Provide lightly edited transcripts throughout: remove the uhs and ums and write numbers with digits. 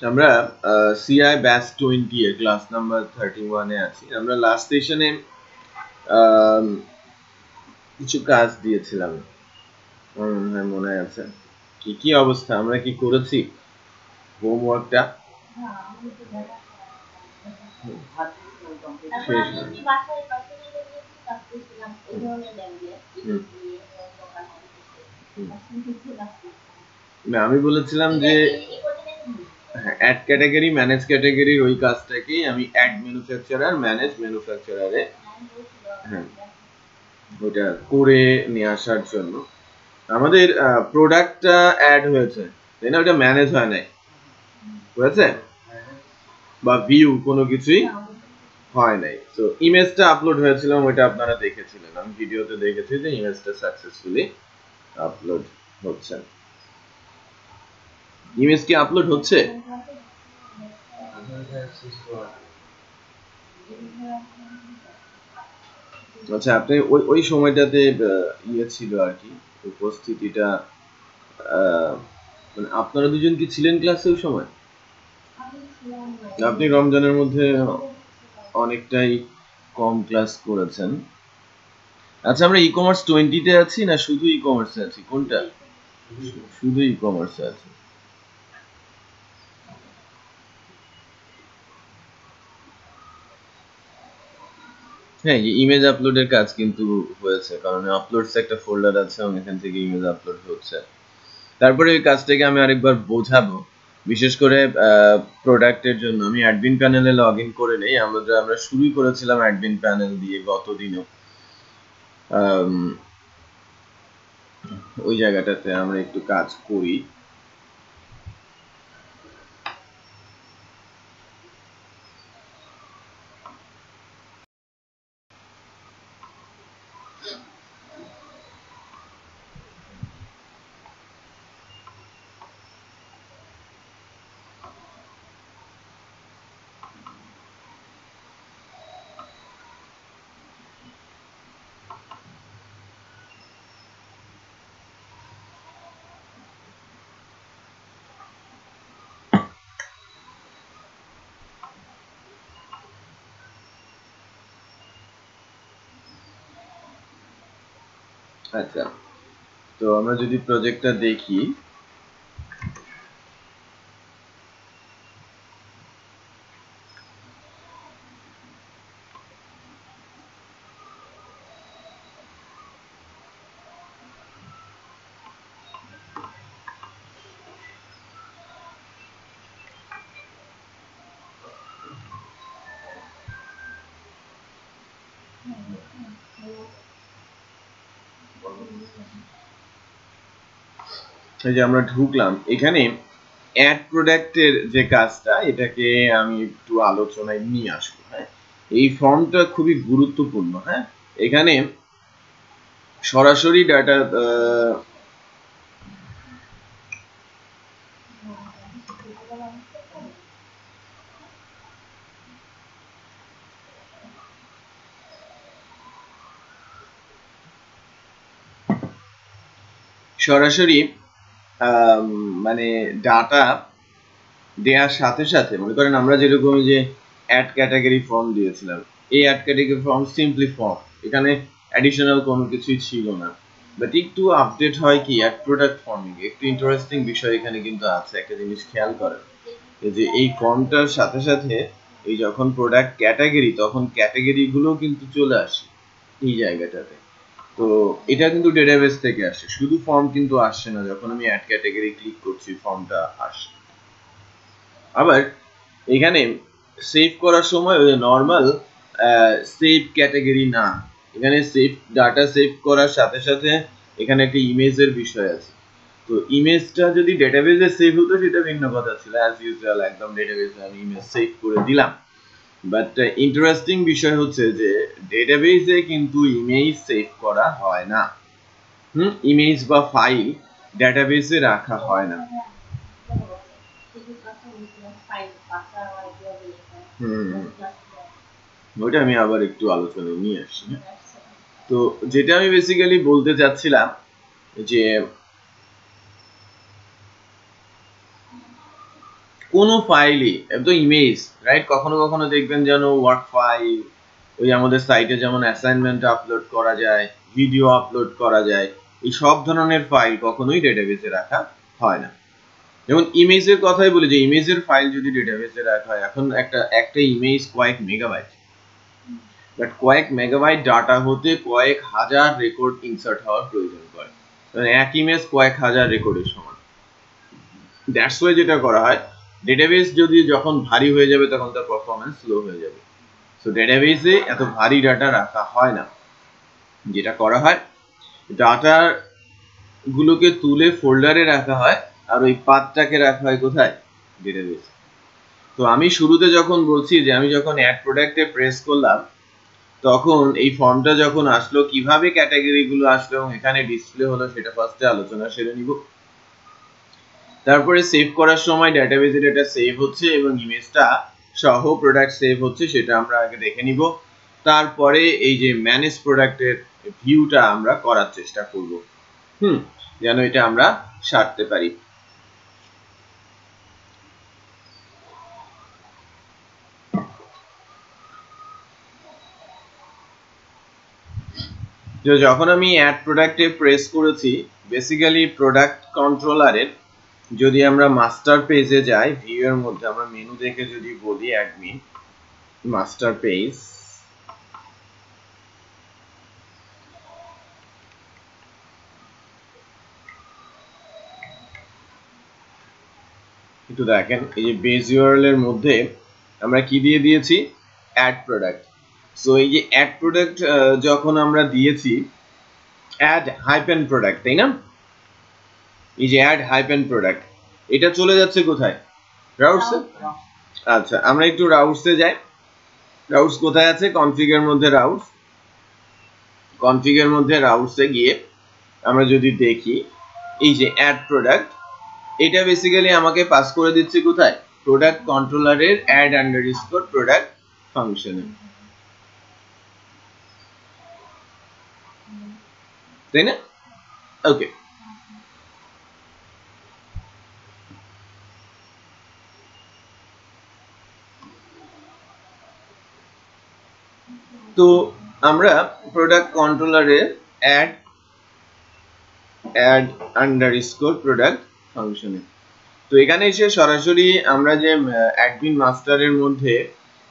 আমরা CI batch 20 এর class number 31 এ আছি। আমরা লাস্ট সেশনে কিছু কাজ দিয়েছিলাম, মনে আছে? কি কি অবস্থা, আমরা কি করেছি হোমওয়ার্কটা? আমি বলেছিলাম যে অ্যাড ক্যাটাগরি ম্যানেজ ক্যাটাগরির ওই কাজটাকেই আমি অ্যাড ম্যানুফ্যাকচারার ম্যানেজ ম্যানুফ্যাকচারারে ওটা করে নিয়ে আসার জন্য আমাদের প্রোডাক্টটা অ্যাড হয়েছে, তাই না? ওটা ম্যানেজ হয় নাই, হয়েছে? বা ভিউ কোনো কিছুই হয় নাই। তো ইমেজটা আপলোড হয়েছিল, ওইটা আপনারা দেখেছিলেন, আমি ভিডিওতে দেখেছি যে ইমেজটা সাকসেসফুলি আপলোড হচ্ছে। ইমেজ কি আপলোড হচ্ছে? আচ্ছা, আপনি ওই সময়টাতে ইয়ে ছিল আর কি, উপস্থিতিটা মানে আপনারা দুজন কি ছিলেন ক্লাসে ওই সময়? আপনি রমজানের মধ্যে অনেকটাই কম ক্লাস করেছেন। আচ্ছা, আমরা ই কমার্স 20 তে আছি না শুধু ই কমার্সে আছি, কোনটা? শুধু ই কমার্সে আছি। হ্যাঁ, ইমেজ আপলোডের কাজ কিন্তু হয়েছে, কারণ আপলোডস একটা ফোল্ডার আছে এবং এখান থেকে ইমেজ আপলোড হচ্ছে। তারপরে ওই কাজটাকে আমি আরেকবার বোঝাবো, বিশেষ করে প্রোডাক্টের জন্য আমি অ্যাডমিন প্যানেলে লগ ইন করে নেই। আমরা শুরুই করেছিলাম অ্যাডমিন প্যানেল দিয়ে গত দিনও। ওই জায়গাটাতে আমরা একটু কাজ করি। আচ্ছা, তো আমরা যদি প্রজেক্টটা দেখি, এই যে আমরা ঢুকলাম এখানে অ্যাড প্রোডাক্টের যে কাজটা, এটাকে আমি একটু আলোচনায় নিয়ে আসবো। হ্যাঁ, এই ফর্মটা খুবই গুরুত্বপূর্ণ। হ্যাঁ, এখানে সরাসরি ডাটা সরাসরি মানে ডাটা দেওয়ার সাথে সাথে, মনে করেন আমরা যেরকম যে অ্যাড ক্যাটাগরি ফর্ম দিয়েছিলাম, এই add category form simply form, এখানে অ্যাডিশনাল কোনো কিছুই ছিল না। বাট একটু আপডেট হয় কি অ্যাড প্রোডাক্ট ফর্মিং, একটু ইন্টারেস্টিং বিষয় এখানে কিন্তু আছে। একটা জিনিস খেয়াল করেন যে এই ফর্মটার সাথে সাথে এই যখন প্রোডাক্ট ক্যাটাগরি, তখন ক্যাটাগরি গুলো কিন্তু চলে আসে এই জায়গাটাতে। তো এটা কিন্তু ডেটাবেস থেকে আসে, শুধু ফর্ম কিন্তু আসছে না। যখন আমি অ্যাড ক্যাটাগরি ক্লিক করছি, ফর্মটা আসে। আবার এখানে সেভ করার সময় ওই নর্মাল সেভ ক্যাটাগরি না, এখানে সেভ ডাটা সেভ করার সাথে সাথে এখানে একটা ইমেজের বিষয় আছে। তো ইমেজটা যদি ডেটাবেসে সেভ হতো সেটা ভিন্ন কথা ছিল, অ্যাজ ইউজুয়াল একদম ডেটাবেসে আমি ইমেজ সেভ করে দিলাম। বাট ইন্টারেস্টিং বিষয় হচ্ছে যে ডেটাবেসে কিন্তু ইমেজ সেভ করা হয় না। ইমেজ বা ফাইল ডেটাবেসে রাখা হয় না। ওইটা আমি আবার একটু আলোচনায় নিয়ে আসছি। তো যেটা আমি বেসিক্যালি বলতে চাচ্ছিলাম যে কোনো ফাইলই তো ইমেজ, রাইট? কখনো কখনো দেখবেন যেন ওয়ার্ক ফাইল, ওই আমাদের সাইটে যেমন অ্যাসাইনমেন্ট আপলোড করা যায়, ভিডিও আপলোড করা যায়, এই সব ধরনের ফাইল কখনোই ডেটাবেসে রাখা হয় না। যেমন ইমেজের কথাই বলি, যে ইমেজের ফাইল যদি ডেটাবেসে রাখা হয়, এখন একটা ইমেজ কয়েক মেগাবাইট, বাট কয়েক মেগাবাইট ডাটা হতে কয়েক হাজার রেকর্ড ইনসার্ট হওয়ার প্রয়োজন পড়ে, এক ইমেজ কয়েক হাজার রেকর্ডের সমান। দ্যাটস ওয়াই যেটা করা হয়, ডেটাবেস যদি যখন ভারী হয়ে যাবে তখন তার পারফরমেন্স স্লো হয়ে যাবে। সো ডেটাবেসে এত ভারী ডাটা রাখা হয় না। যেটা করা হয়, ডাটা গুলোকে তুলে ফোল্ডারে রাখা হয়, আর ওই পাথটাকে রাখা হয় কোথায়? ডেটাবেসে। তো আমি শুরুতে যখন বলছি যে আমি যখন অ্যাড প্রোডাক্টে প্রেস করলাম, তখন এই ফর্মটা যখন আসলো, কিভাবে ক্যাটাগরি গুলো আসলো এবং এখানে ডিসপ্লে হলো, সেটা ফার্স্টে আলোচনা সেরে নিব। তারপরে সেভ করার সময় ডেটাবেসে ডেটা সেভ হচ্ছে এবং ইমেজটা সহ প্রোডাক্ট সেভ হচ্ছে, সেটা আমরা আগে দেখে নিব। তারপরে এই যে ম্যানেজ প্রোডাক্টের ভিউটা আমরা করার চেষ্টা করব, যেন এটা আমরা সারতে পারি। তো যখন আমি অ্যাড প্রোডাক্টে প্রেস করেছি, বেসিক্যালি প্রোডাক্ট কন্ট্রোলারের যদি আমরা মাস্টার পেজে যাই, ভিউ এর মধ্যে আমরা মেনু দেখে যদি বলি অ্যাডমিন মাস্টার পেজ, একটু দেখেন এই যে বেজ ইউআরএল এর মধ্যে আমরা কি দিয়ে দিয়েছি? Add product. সো এই যে অ্যাড প্রোডাক্ট যখন আমরা দিয়েছি অ্যাড হাইপেন প্রোডাক্ট, তাই না? এই যে অ্যাড হাইপেন প্রোডাক্ট, এটা চলে যাচ্ছে কোথায়? রাউটসে। আচ্ছা, আমরা একটু রাউটসে যাই। রাউটস কোথায় আছে? কনফিগের মধ্যে রাউটস। কনফিগের মধ্যে রাউটসে গিয়ে আমরা যদি দেখি এই যে অ্যাড প্রোডাক্ট, এটা বেসিক্যালি আমাকে পাস করে দিচ্ছে কোথায়? প্রোডাক্ট কন্ট্রোলারের অ্যাড আন্ডারস্কোর প্রোডাক্ট ফাংশনে, তাই না? ওকে, তো আমরা প্রোডাক্ট কন্ট্রোলারের অ্যাড আন্ডারস্কোর প্রোডাক্ট ফাংশনে, তো এখানে এসে সরাসরি আমরা যে অ্যাডমিন মাস্টারের মধ্যে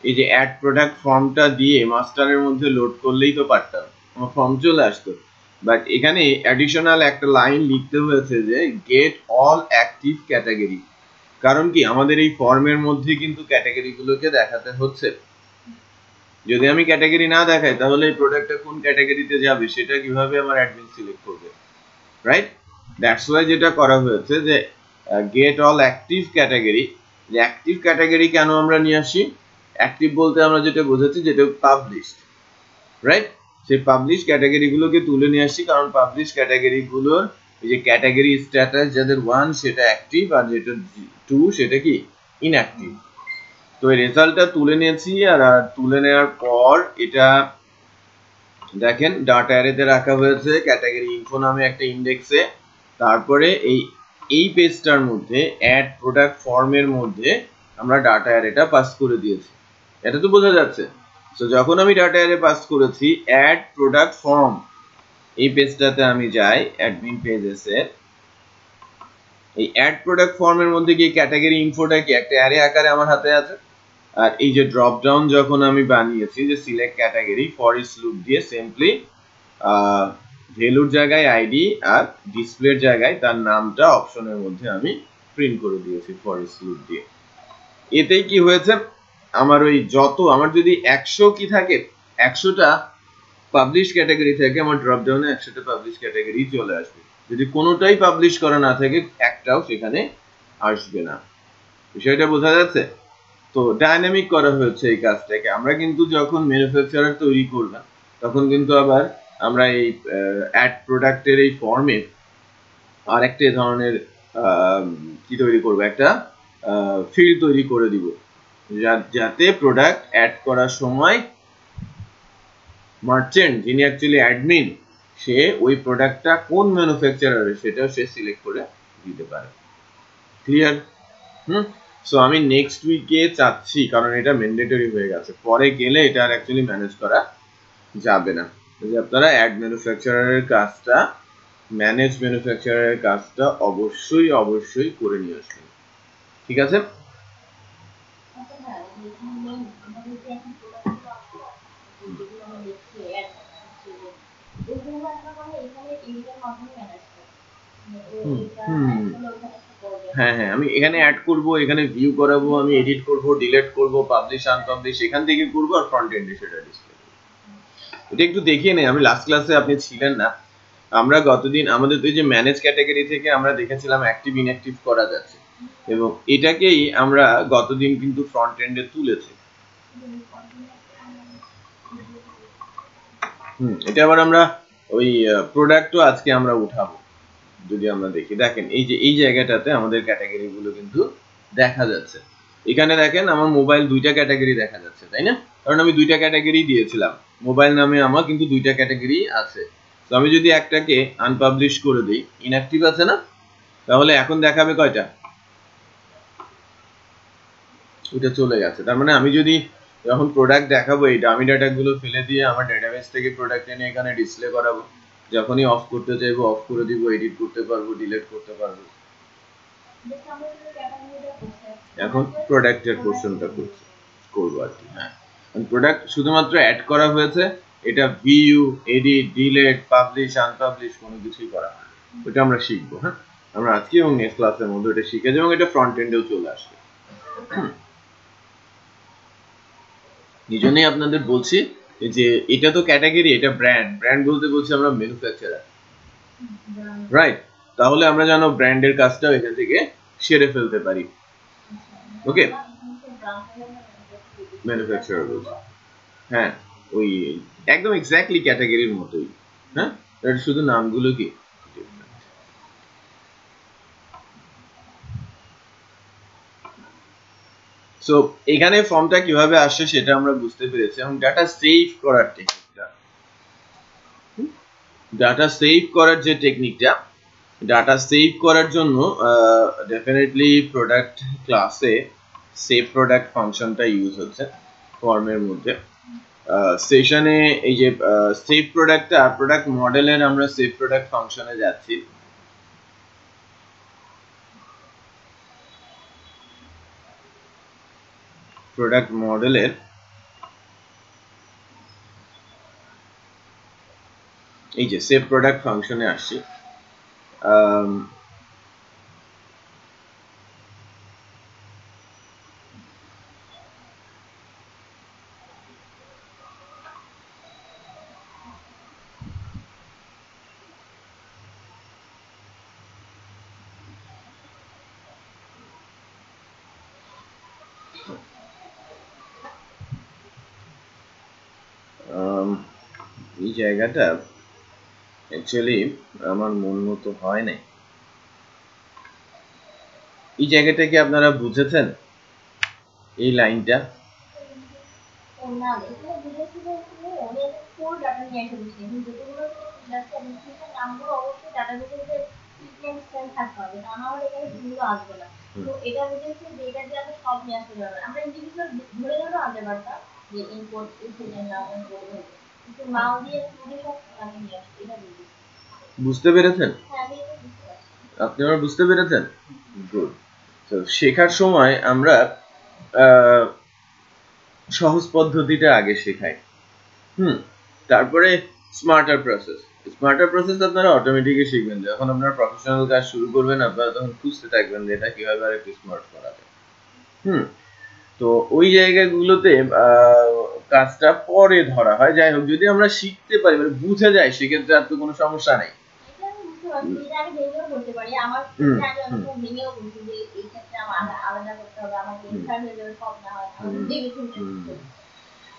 এই যে অ্যাড প্রোডাক্ট ফর্মটা দিয়ে মাস্টারের মধ্যে লোড করলেই তো পারতাম, আমার ফর্ম চলে আসতো। বাট এখানে অ্যাডিশনাল একটা লাইন লিখতে হয়েছে যে গেট অল অ্যাক্টিভ ক্যাটাগরি। কারণ কি, আমাদের এই ফর্মের মধ্যে কিন্তু ক্যাটাগরি গুলোকে দেখাতে হচ্ছে। যদি আমি ক্যাটাগরি না দেখাই, তাহলে এই প্রোডাক্টটা কোন ক্যাটাগরিতে যাবে সেটা কিভাবে আমার অ্যাডমিন সিলেক্ট করবে, রাইট? দ্যাটস ওয়াই যেটা করা হয়েছে যে গেট অল অ্যাক্টিভ ক্যাটাগরি। যে অ্যাক্টিভ ক্যাটাগরি কেন আমরা নিয়ে আসি? অ্যাক্টিভ বলতে আমরা যেটা বোঝাচ্ছি, যেটা পাবলিশড, রাইট? সেই পাবলিশ ক্যাটাগরি গুলোকে তুলে নিয়ে আসি, কারণ পাবলিশ ক্যাটাগরি গুলোর এই যে ক্যাটাগরি স্ট্যাটাস যাদের 1 সেটা অ্যাক্টিভ, আর যেটা 2 সেটা কি ইনঅ্যাক্টিভ। তো এই রেজাল্টটা তুলে নিয়েছি, আর তুলে নেওয়ার পর এটা দেখেন ডাটা অ্যারেতে রাখা হয়েছে ক্যাটাগরি ইনফো নামে একটা ইন্ডেক্সে। তারপরে এই পেজটার মধ্যে অ্যাড প্রোডাক্ট ফর্মের মধ্যে আমরা ডাটা অ্যারেটা পাস করে দিয়েছি, এটা তো বোঝা যাচ্ছে। সো যখন আমি ডাটা অ্যারে পাস করেছি অ্যাড প্রোডাক্ট ফর্ম, এই পেজটাতে আমি যাই অ্যাডমিন পেজেসে, এই অ্যাড প্রোডাক্ট ফর্মের মধ্যে গিয়ে ক্যাটাগরি ইনফোটা কি একটা অ্যারে আকারে আমার হাতে আছে। আর এই যে ড্রপ ডাউন যখন আমি বানিয়েছি যে select category, for each loop দিয়ে সিম্পলি ভ্যালুর জায়গায় আইডি আর ডিসপ্লের জায়গায় তার নামটা অপশনের মধ্যে আমি প্রিন্ট করে দিয়েছি ফর ইচ লুপ দিয়ে। এতেই কি হয়েছে, আমার ওই আমার যদি 100 কি থাকে, 100টা পাবলিশ ক্যাটাগরি থাকে, আমার ড্রপ ডাউনে 100টা পাবলিশ ক্যাটাগরি চলে আসবে। যদি কোনোটাই পাবলিশ করা না থাকে, একটাও সেখানে আসবে না। বিষয়টা বোঝা যাচ্ছে? তো ডাইনামিক করা হয়েছে এই কাজটাকে। আমরা কিন্তু যখন ম্যানুফ্যাকচারার তৈরি করলাম, তখন কিন্তু আবার আমরা এই অ্যাড প্রোডাক্টের এই ফর্মে আর একটা ধরনের কি তৈরি করব, একটা ফিল্ড তৈরি করে দিব, যাতে প্রোডাক্ট অ্যাড করার সময় মার্চেন্ট, যিনি অ্যাকচুয়ালি অ্যাডমিন, সে ওই প্রোডাক্টটা কোন ম্যানুফ্যাকচারারের সেটা সে সিলেক্ট করে দিতে পারে। ক্লিয়ার? সো আমি নেক্সট উইকে চাচ্ছি, কারণ এটা ম্যান্ডেটরি হয়ে গেছে, পরে গেলে এটা আর অ্যাকচুয়ালি ম্যানেজ করা যাবে না, যে আপনারা অ্যাড ম্যানুফ্যাকচারারের কাজটা, ম্যানেজ ম্যানুফ্যাকচারারের কাজটা অবশ্যই অবশ্যই করে নিয়ে আসবেন, ঠিক আছে? হ্যাঁ হ্যাঁ, আমি এখানে অ্যাড করব, এখানে ভিউ করাবো, আমি এডিট করব, ডিলিট করব, পাবলিশ আনপাবলিশ এখান থেকে করব, আর ফ্রন্ট এন্ডে সেটা ডিসপ্লে করব। এটা একটু দেখিয়ে নেই, আমি লাস্ট ক্লাসে আপনি ছিলেন না, আমরা গতদিন আমাদের তো যে ম্যানেজ ক্যাটাগরি থেকে আমরা দেখেছিলাম অ্যাক্টিভ ইনঅ্যাক্টিভ করা যাচ্ছে, এবং এটাকেই আমরা গতদিন কিন্তু ফ্রন্ট এন্ডে তুলেছি। এটা আবার আমরা ওই প্রোডাক্টও আজকে আমরা উঠাবো, যদি আমরা দেখি, দেখেন এই যে এই জায়গাটাতে আমাদের ক্যাটাগরি গুলো কিন্তু দেখা যাচ্ছে। এখানে দেখেন আমার মোবাইল দুইটা ক্যাটাগরি দেখা যাচ্ছে, তাই না? কারণ আমি দুইটা ক্যাটাগরি দিয়েছিলাম, মোবাইল নামে আমার কিন্তু দুইটা ক্যাটাগরি আছে। তো আমি যদি একটাকে আনপাবলিশ করে দিই, ইনঅ্যাক্টিভ আছে না, তাহলে এখন দেখাবে কয়টা? ওটা চলে গেছে। তার মানে আমি যদি যখন প্রোডাক্ট দেখাবো, এই ডামি ডাটা গুলো ফেলে দিয়ে আমার ডেটাবেস থেকে প্রোডাক্ট এনে এখানে ডিসপ্লে করাবো, যখনই অফ করতে চাইবো অফ করে দিব, এডিট করতে পারবো, ডিলিট করতে পারবো। এখন প্রোডাক্টের পোর্শনটা করবো আর কি। হ্যাঁ, প্রোডাক্ট শুধুমাত্র অ্যাড করা হয়েছে, এটা view, edit, delete, publish, unpublish কোনো কিছুই করা হয়, ওটা আমরা শিখবো। হ্যাঁ, আমরা আজকে এবং নেক্সট ক্লাসের মধ্যে এটা শিখে যাবো, এবং এটা ফ্রন্ট এন্ডেও চলে আসবে। এই জন্যই আপনাদের বলছি যে এটা তো ক্যাটাগরি, এটা ব্র্যান্ড, ব্র্যান্ড বলতে বলছি আমরা ম্যানুফ্যাকচারার, রাইট? তাহলে আমরা যেন ব্র্যান্ডের কাজটাও এখান থেকে সেরে ফেলতে পারি। ওকে, ম্যানুফ্যাকচারার বলছি, হ্যাঁ ওই একদম এক্স্যাক্টলি ক্যাটাগরির মতোই। হ্যাঁ, এটা শুধু নামগুলো কি। সো এখানে ফর্মটা কিভাবে আসছে সেটা আমরা বুঝতে পেরেছি, এবং ডাটা সেভ করার টেকনিকটা, ডাটা সেভ করার যে টেকনিকটা, ডাটা সেভ করার জন্য ডেফিনেটলি প্রোডাক্ট ক্লাসে সেভ প্রোডাক্ট ফাংশনটা ইউজ হচ্ছে ফর্মের মধ্যে। সেশনে এই যে সেভ প্রোডাক্টটা, প্রোডাক্ট মডেলের আমরা সেভ প্রোডাক্ট ফাংশনে যাচ্ছি। প্রোডাক্ট মডেলের এই যে সেভ প্রোডাক্ট ফাংশনে আসছি। এই জায়গাটা অ্যাকচুয়ালি আমার মন মতো হয় নাই। এই জায়গাটা কি আপনারা বুঝেছেন? এই লাইনটা বুঝতে পেরেছেন? আপনারা বুঝতে পেরেছেন? গুড। তো শেখার সময় আমরা সহজ পদ্ধতিটা আগে শেখাই, তারপরে স্মার্টার প্রসেস। স্মার্টার প্রসেস আপনারা অটোমেটিকই শিখবেন, যখন আপনারা প্রফেশনাল কাজ শুরু করবেন আপনারা তখন খুঁজতে থাকবেন যে এটা কিভাবে আর একটু স্মার্ট করা যায়। তো ওই জায়গাগুলোতে কাজটা পরে ধরা হয়। যাই হোক, যদি আমরা শিখতে পারি, মানে বুঝে যাই, সেক্ষেত্রে আর তো কোনো সমস্যা নেই।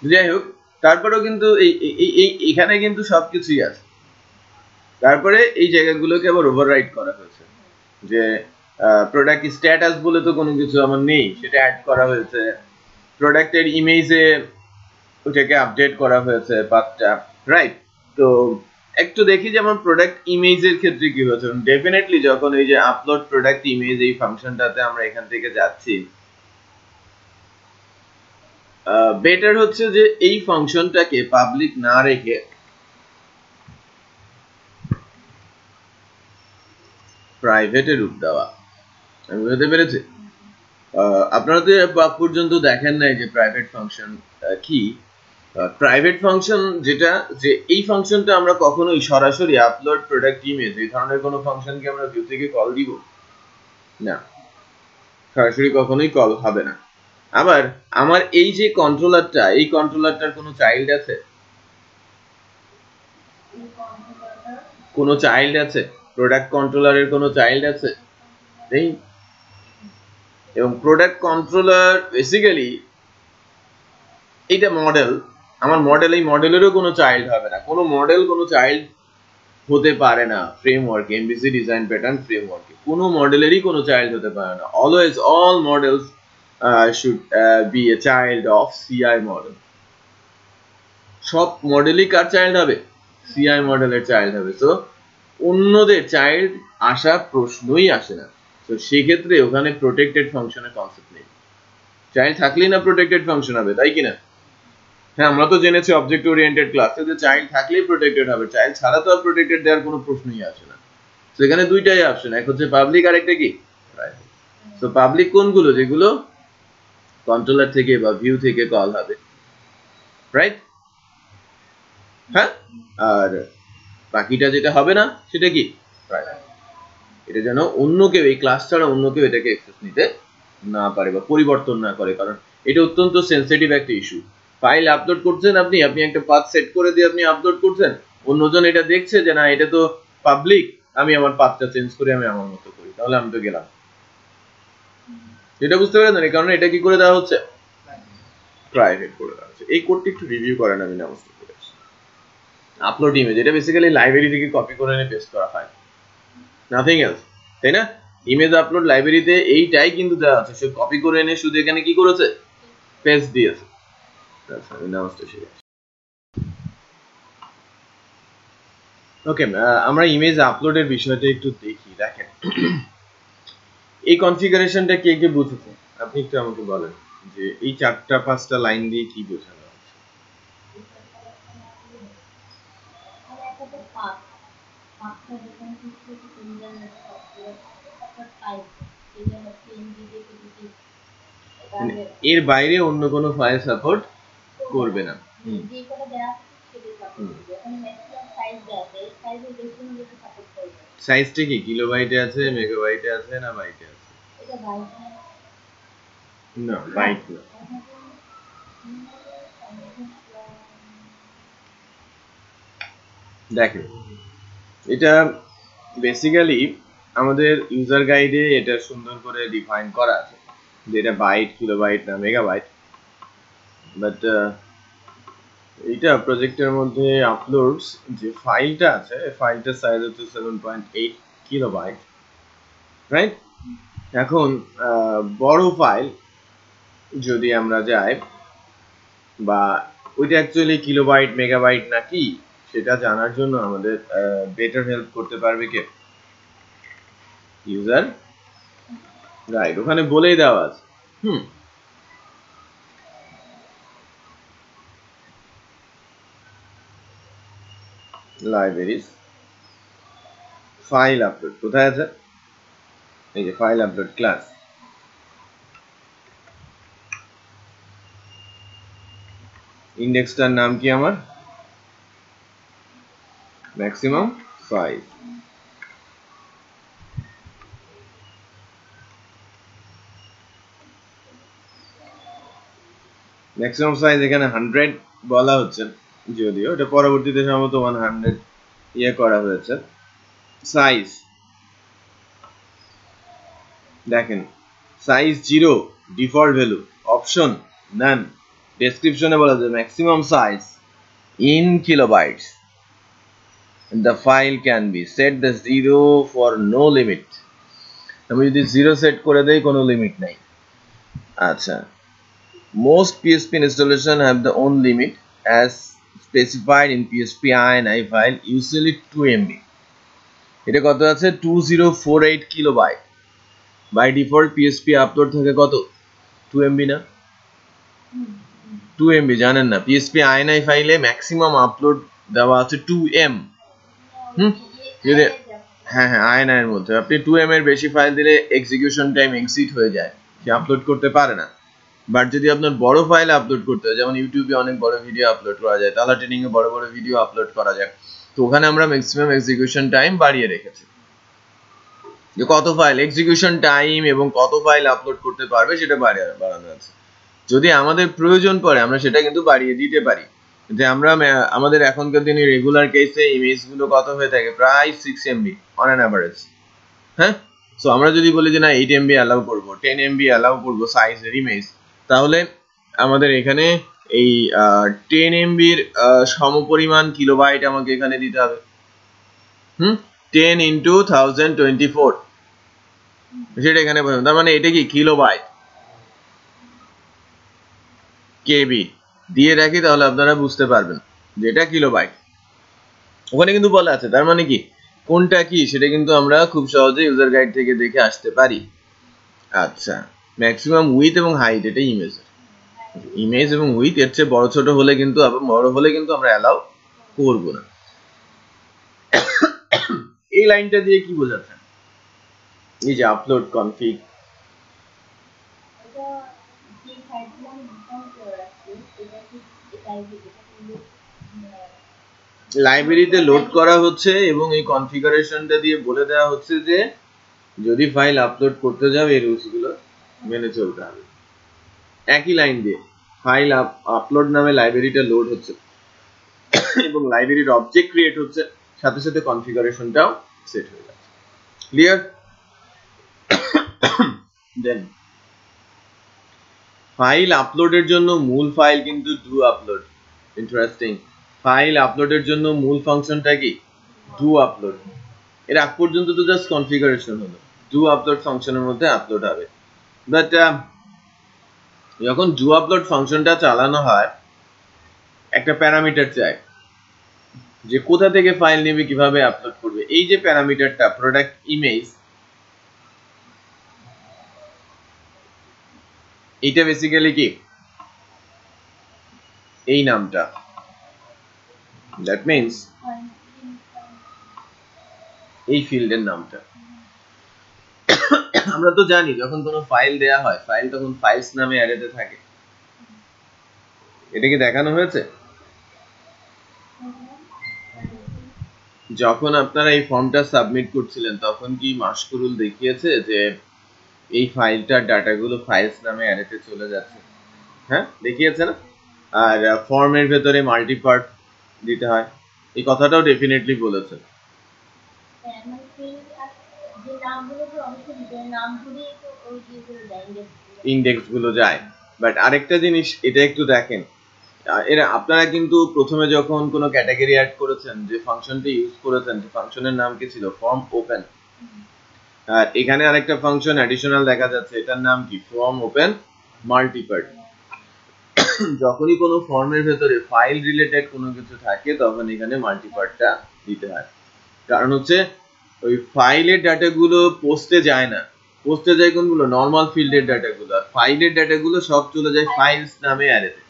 যাই হোক, তারপরেও কিন্তু এখানে কিন্তু সবকিছুই আছে। তারপরে এই জায়গাগুলোকে আবার ওভাররাইড করা হয়েছে, যে প্রোডাক্ট স্ট্যাটাস বলে তো কোনো কিছু আমার নেই, সেটা অ্যাড করা হয়েছে। প্রোডাক্টের ইমেজে ওটাকে আপডেট করা হয়েছে পাথটা, রাইট? তো একটু দেখি যেমন প্রোডাক্ট ইমেজের ক্ষেত্রে কি হয়েছে। ডেফিনেটলি যখন এই যে আপলোড প্রোডাক্ট ইমেজ এই ফাংশনটাতে আমরা এখান থেকে যাচ্ছি, বেটার হচ্ছে যে এই ফাংশনটাকে পাবলিক না রেখে প্রাইভেটে রূপ দেওয়া। আমি বুঝতে পেরেছি? আপনারা তো পর্যন্ত দেখেন নাই যে প্রাইভেট ফাংশন কি। প্রাইভেট ফাংশন যেটা, যে এই ফাংশনটা আমরা কখনোই সরাসরি আপলোড প্রোডাক্ট ইমেজ এই ধরনের কোনো ফাংশনকে আমরা ভিউ থেকে কল দিব না, সরাসরি কখনোই কল হবে না। আবার আমার এই যে কন্ট্রোলারটা, এই কন্ট্রোলারটার কোনো চাইল্ড আছে? কোনো চাইল্ড আছে? প্রোডাক্ট কন্ট্রোলারের কোনো চাইল্ড আছে? নেই। এবং প্রোডাক্ট কন্ট্রোলার বেসিক্যালি এইটা মডেল, আমার মডেল, এই মডেলেরও কোনো চাইল্ড হবে না। কোনো মডেল কোনো চাইল্ড হতে পারে না ফ্রেমওয়ার্কে, এমভিসি ডিজাইন প্যাটার্ন ফ্রেমওয়ার্কে কোনো মডেলেরই কোনো চাইল্ড হতে পারে না। Always all models should be a child of CI model. সব মডেলই কার চাইল্ড হবে? CI মডেলের চাইল্ড হবে। সো অন্যদের চাইল্ড আসা প্রশ্নই আসে না। তো সেক্ষেত্রে ওখানে প্রোটেক্টেড ফাংশনের কনসেপ্ট নেই। চাইল্ড থাকলেই না প্রোটেক্টেড ফাংশন হবে, তাই কিনা? হ্যাঁ, আমরা তো জেনেছি অবজেক্ট ওরিয়েন্টেড ক্লাসে যে চাইল্ড থাকলেই প্রোটেক্টেড হবে, চাইল্ড ছাড়া তো আর প্রোটেক্টেড দেওয়ার কোনো প্রশ্নই আসে না। তো এখানে দুইটাই অপশন, এক হচ্ছে পাবলিক আর একটা কি প্রাইভেট। সো পাবলিক কোনগুলো? যেগুলো কন্ট্রোলার থেকে বা ভিউ থেকে কল হবে, রাইট? হ্যাঁ, আর বাকিটা যেটা হবে না সেটা কি প্রাইভেট। এটা যেন অন্য কেউ, এই ক্লাস ছাড়া অন্য কেউ এটাকে অ্যাক্সেস নিতে না পারে বা পরিবর্তন না করে, কারণ এটা অত্যন্ত সেন্সিটিভ একটা ইস্যু। ফাইল আপলোড করছেন আপনি, আপনি একটা পাথ সেট করে দিয়ে আপনি আপলোড করছেন, অন্যজন এটা দেখছে যে না এটা তো পাবলিক, আমি আমার পাথটা চেঞ্জ করে আমি আমার মতো করি, তাহলে আমি তো গেলাম। এটা বুঝতে পারেন? এই কারণে এটা কি করে দেওয়া হচ্ছে? প্রাইভেট করে দেওয়া হচ্ছে। এই কোডটি একটু রিভিউ করেন, আমি নামাজ পড়ে আসছি। আপলোড ইমেজ, এটা বেসিক্যালি লাইব্রেরি থেকে কপি করে এনে পেস্ট করা হয়, নাথিং এলস, তাই না? ইমেজ আপলোড লাইব্রেরিতে এইটাই কিন্তু দেওয়া আছে, সে কপি করে এনে শুধু এখানে কি করেছে? পেস্ট দিয়েছে। আচ্ছা, আমি নামাজটা শিখে আসি। ওকে, আমরা ইমেজ আপলোডের বিষয়টা একটু দেখি। দেখেন, এই কনফিগারেশনটা কে কে বুঝেছে? আপনি একটু আমাকে বলেন যে এই 4-5টা লাইন দিয়ে কি বোঝানো হচ্ছে? এর বাইরে অন্য কোনো ফাইল সাপোর্ট করবে না। সাইজটা কি কিলোবাইটে আছে, মেগাবাইটে আছে, না বাইটে আছে? না, বাইট না। দেখেন, এটা বেসিক্যালি আমাদের ইউজার গাইডে এটা সুন্দর করে ডিফাইন করা আছে যে এটা বাইট, কিলোবাইট না মেগাবাইট। বাট এইটা প্রজেক্টের মধ্যে আপলোডস যে ফাইলটা আছে, ফাইলটার সাইজ হচ্ছে 7.8 কিলোবাইট, রাইট? এখন বড় ফাইল যদি আমরা যাই, বা ওইটা অ্যাকচুয়ালি কিলোবাইট মেগাবাইট নাকি সেটা জানার জন্য আমাদের বেটার হেল্প করতে পারবে কে? User guide. ওখানে বলেই দেওয়া আছে। লাইব্রেরিজ ফাইল আপলোড কোথায় আছে? এই যে ফাইল আপলোড ক্লাস। ইন্ডেক্সটার নাম কি আমার? Maximum size. ম্যাক্সিমাম সাইজ এখানে 100 বলা হচ্ছে, যদিও এটা পরবর্তীতে সম্ভবত 100 ইয়ে করা হয়েছে। সাইজ দেখেন, size 0 default value, option none, ডেসক্রিপশনে বলা যায় maximum size in kilobytes, the file can be set the 0 for no limit। আমি যদি 0 সেট করে দেই কোনো লিমিট নাই। আচ্ছা, most PHP installation have the own limit as specified in PHP INI file, usually 2 MB। এটা কত আছে? 2048 kilobyte. By default PHP upload থাকে কত? 2 MB না? 2 MB জানেন না? পিএসপি আইএনআই ফাইলে ম্যাক্সিমাম আপলোড দেওয়া আছে 2 M। যদি হ্যাঁ আইএনআই এর মধ্যে আপনি 2 M এর বেশি ফাইল দিলে এক্সিকিউশন টাইম এক্সিড হয়ে যায়, সে আপলোড করতে পারে না। বাট যদি আপনার বড় ফাইল আপলোড করতে হয়, যেমন ইউটিউবে অনেক বড় ভিডিও আপলোড করা যায়, তালা ট্রেনিং এ বড় বড় ভিডিও আপলোড করা যায়, তো ওখানে আমরা ম্যাক্সিমাম এক্সিকিউশন টাইম বাড়িয়ে রেখেছি, যে কত ফাইল এক্সিকিউশন টাইম এবং কত ফাইল আপলোড করতে পারবে সেটা বাড়ানো আছে। যদি আমাদের প্রয়োজন পড়ে আমরা সেটা কিন্তু বাড়িয়ে দিতে পারি। যে আমরা আমাদের এখনকার দিনে রেগুলার কেসে ইমেজ গুলো কত হয়ে থাকে, প্রায় 6 MB অন অ্যান অ্যাভারেজ। হ্যাঁ, সো আমরা যদি বলি যে না 8 MB অ্যালাউ করবো, 10 MB অ্যালাউ করবো সাইজের ইমেজ, তাহলে আমাদের এখানে এই 10 MBর সমপরিমাণ কিলোবাইট আমাকে এখানে দিতে হবে। 10 × 1024 সেটা এখানে বললাম, তার মানে এটা কি কিলোবাইট, কেবি দিয়ে রাখি, তাহলে আপনারা বুঝতে পারবেন যে এটা কিলোবাইট। ওখানে কিন্তু বলা আছে, তার মানে কি কোনটা কি সেটা কিন্তু আমরা খুব সহজে ইউজার গাইড থেকে দেখে আসতে পারি। আচ্ছা, ম্যাক্সিমাম উইথ এবং হাইট, এটা ইমেজ এবং উইথ এর চেয়ে বড় ছোট হলে কিন্তু আমরা অ্যালাউ করব না। এই লাইনটা দিয়ে কি বোঝাচ্ছেন? এই যে আপলোড কনফিগ, লাইব্রেরিতে লোড করা হচ্ছে এবং এই কনফিগারেশনটা দিয়ে বলে দেওয়া হচ্ছে যে যদি ফাইল আপলোড করতে যাও এই রুলস গুলো মেনে চলতে হবে। একই লাইন দিয়ে ফাইল আপলোড নামে লাইব্রেরিটা লোড হচ্ছে এবং লাইব্রেরির অবজেক্ট ক্রিয়েট হচ্ছে, সাথে সাথে কনফিগারেশনটাও সেট হয়ে যাচ্ছে। ক্লিয়ার? দেন ফাইল আপলোডের জন্য মূল ফাইল কিন্তু ডু আপলোড। ইন্টারেস্টিং, ফাইল আপলোডের জন্য মূল ফাংশনটা কি? Do upload. এর আগ পর্যন্ত তো জাস্ট কনফিগারেশন হলো, ডু আপলোড ফাংশনের মধ্যে আপলোড হবে। বাট যখন ডু আপলোড ফাংশনটা চালানো হয়, একটা প্যারামিটার চাই যে কোথা থেকে ফাইল নেবে, কিভাবে আপলোড করবে। এই যে প্যারামিটারটা প্রোডাক্ট ইমেজ, এটা বেসিক্যালি কি এই নামটা, দ্যাট মিন্স এই ফিল্ডের নামটা। আমরা তো জানি যখন কোনো ফাইল দেয়া হয়, ফাইল তখন ফাইলস নামে অ্যারেতে থাকে। এটা কি দেখানো হয়েছে? যখন আপনারা এই ফর্মটা সাবমিট করছিলেন তখন কি মাশকুরুল দেখিয়েছে যে এই ফাইলটার ডাটাগুলো ফাইলস নামে অ্যারেতে চলে যাচ্ছে? হ্যাঁ, দেখিয়েছে না? আর ফর্মের ভেতরে মাল্টিপার্ট দিতে হয়, এই কথাটাও ডেফিনেটলি বলেছে। ইন্ডেক্স গুলো যায়। বাট আরেকটা জিনিস এটা একটু দেখেন, এরা আপনারা কিন্তু প্রথমে যখন কোনো ক্যাটাগরি অ্যাড করেছেন, যে ফাংশনটি ইউজ করেছেন, যে ফাংশনের নাম কি ছিল? Form open. আর এখানে আরেকটা ফাংশন অ্যাডিশনাল দেখা যাচ্ছে, এটার নাম কি? Form open multipart. যখনই কোনো ফর্মের ভেতরে ফাইল রিলেটেড কোনো কিছু থাকে তখন এখানে মাল্টিপার্টটা দিতে হয়। কারণ হচ্ছে ওই ফাইলের ডাটাগুলো পোস্টে যায় না, পোস্টে যায় কোনগুলো? নর্মাল ফিল্ডের ডাটাগুলো, আর ফাইলের ডাটাগুলো সব চলে যায় ফাইলস নামে অ্যারেতে।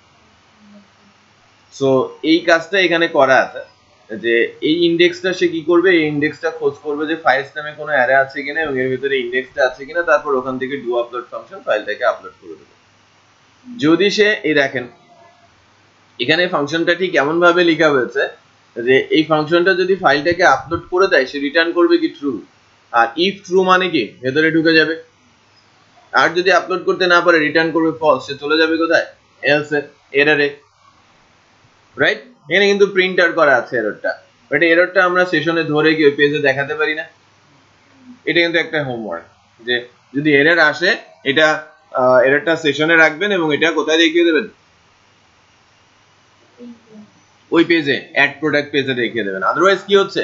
সো এই কাজটা এখানে করা আছে যে এই ইন্ডেক্সটা সে কি করবে, এই ইন্ডেক্সটা খোঁজ করবে যে ফাইলস নামে কোনো অ্যারে আছে কিনা এবং এর ভিতরে ইন্ডেক্সটা আছে কিনা, তারপর ওখান থেকে ডু আপলোড ফাংশন ফাইলটাকে আপলোড করে দেবে। যদি সে এই দেখেন এখানে ফাংশনটা ঠিক এমন ভাবে লেখা হয়েছে যে এই ফাংশনটা যদি ফাইলটাকে আপলোড করে দেয় সে রিটার্ন করবে কি? ট্রু। আর ইফ ট্রু মানে কি? ভেতরে ঢুকে যাবে। আর যদি আপলোড করতে না পারে রিটার্ন করবে ফলস, সে চলে যাবে কোথায়? এলস এররে, রাইট? এখানে কিন্তু প্রিন্টার করা আছে এররটা, বাট এররটা আমরা সেশনে ধরে কি ওই পেজে দেখাতে পারি না। এটা কিন্তু একটা হোমওয়ার্ক, যে যদি এরর আসে এটা এররটা সেশনে রাখবেন এবং এটা কোথায় দেখিয়ে দেবেন? ওই পেজে, অ্যাড প্রোডাক্ট পেজে দেখিয়ে দেবেন। আদারওয়াইজ কি হচ্ছে,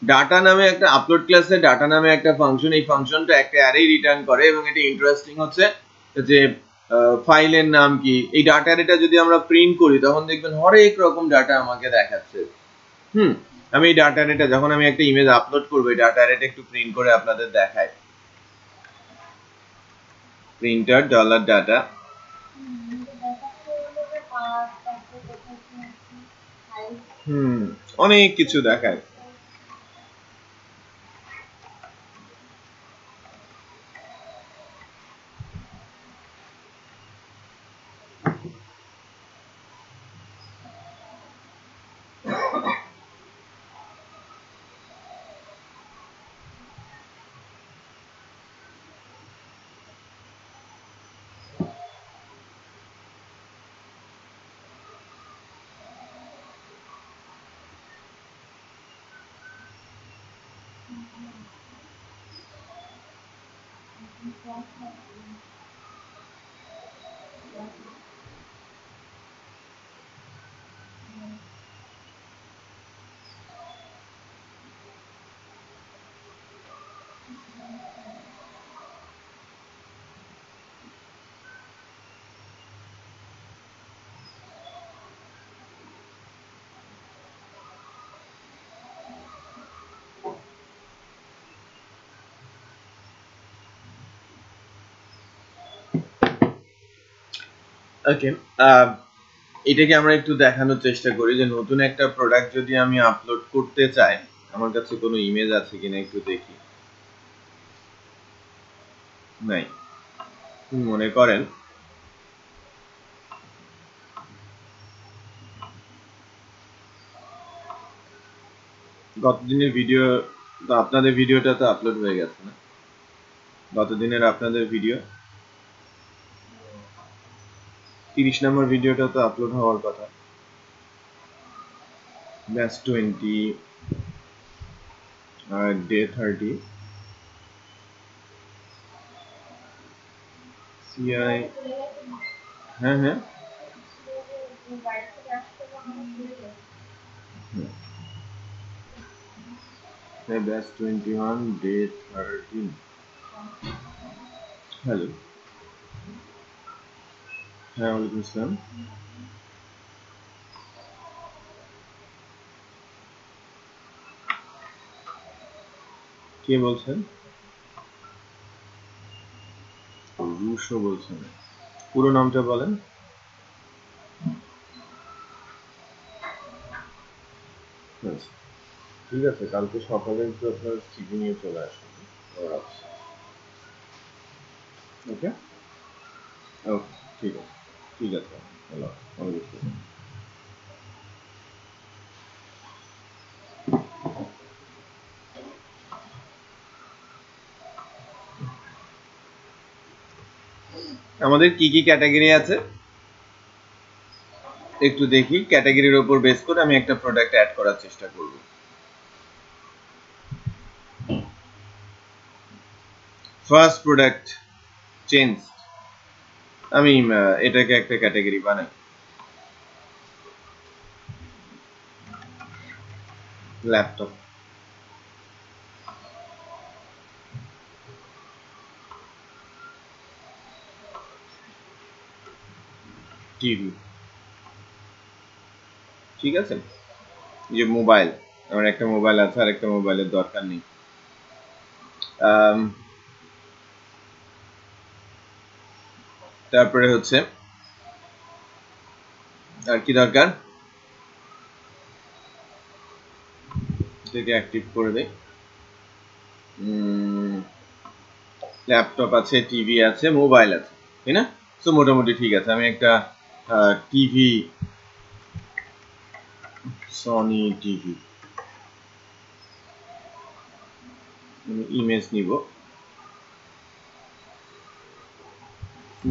ডাটা নামে একটা আপলোড ক্লাসে ডাটা নামে একটা ফাংশন, এই ফাংশনটা একটা অ্যারে রিটার্ন করে এবং এটা ইন্টারেস্টিং হচ্ছে যে ফাইলের নাম কি, এই ডাটা অ্যারেটা যদি আমরা প্রিন্ট করি তখন দেখবেন হরেক রকম ডাটা আমাকে দেখাচ্ছে। আমি এই ডাটা অ্যারেটা যখন আমি একটা ইমেজ আপলোড করবো, এই ডাটা অ্যারেটা একটু প্রিন্ট করে আপনাদের দেখাই। প্রিন্টার ডলার ডাটা, অনেক কিছু দেখায়। ওকে, এটাকে আমরা একটু দেখানোর চেষ্টা করি যে নতুন একটা প্রোডাক্ট যদি আমি আপলোড করতে চাই, আমার কাছে কোনো ইমেজ আছে কিনা একটু দেখি। নাই। মনে করেন গত দিনের ভিডিও, তো আপনাদের ভিডিওটা তো আপলোড হয়ে গেছে না? গত দিনের আপনাদের ভিডিও 30 নম্বর ভিডিওটা তো আপলোড হওয়ার কথা। ব্যাচ 20 আর ডে 30 সিআই। হ্যাঁ হ্যাঁ, ব্যাচ 21 ডে 13। হ্যালো, হ্যাঁ ওয়ালাইকুম আসসালাম। কে বলছেন? রুশো বলছেন? পুরো নামটা বলেন। ঠিক আছে, কালকে সকালে একটু আপনার সিভি নিয়ে চলে আসুন। ওকে ওকে, ঠিক আছে ঠিক আছে। হ্যালো, ওয়ালাইকুম আসসালাম। আমাদের কি কি ক্যাটাগরি আছে একটু দেখি। ক্যাটাগরির উপর বেস করে আমি একটা প্রোডাক্ট অ্যাড করার চেষ্টা করব। ফার্স্ট প্রোডাক্ট চেঞ্জ, আমি এটাকে একটা ক্যাটাগরি বানাই। ল্যাপটপ, টিভি, ঠিক আছে। যে মোবাইল, আমার একটা মোবাইল আছে আর একটা মোবাইলের দরকার নেই। তারপরে হচ্ছে আর কি দরকার, এটাকে অ্যাক্টিভ করে দেই। ল্যাপটপ আছে, টিভি আছে, মোবাইল আছে, তাই না? সো মোটামুটি ঠিক আছে। আমি একটা টিভি, সনি টিভি ইমেজ নিব।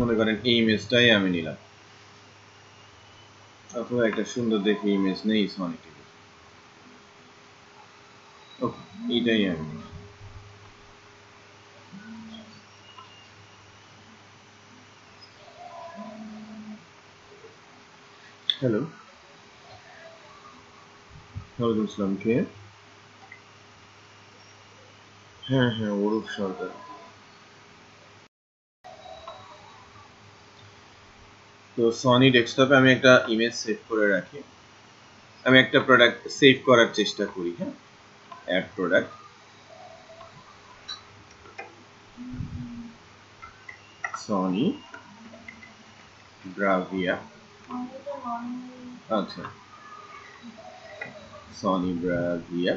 মনে করেন এই ইমেজটাই আমি নিলাম, অথবা একটা সুন্দর দেখে ইমেজ নেই সনি টিভি। ওকে, এইটাই আমি নিলাম। হ্যালো, ওয়ালাইকুম আসসালাম। কে? হ্যাঁ হ্যাঁ, অরূপ সরকার। তো সনি ডেস্কটপে আমি একটা ইমেজ সেভ করে রাখি। আমি একটা প্রোডাক্ট সেভ করার চেষ্টা করি। হ্যাঁ, অ্যাড প্রোডাক্ট, সনি ব্রাভিয়া। আচ্ছা, Sony Bravia.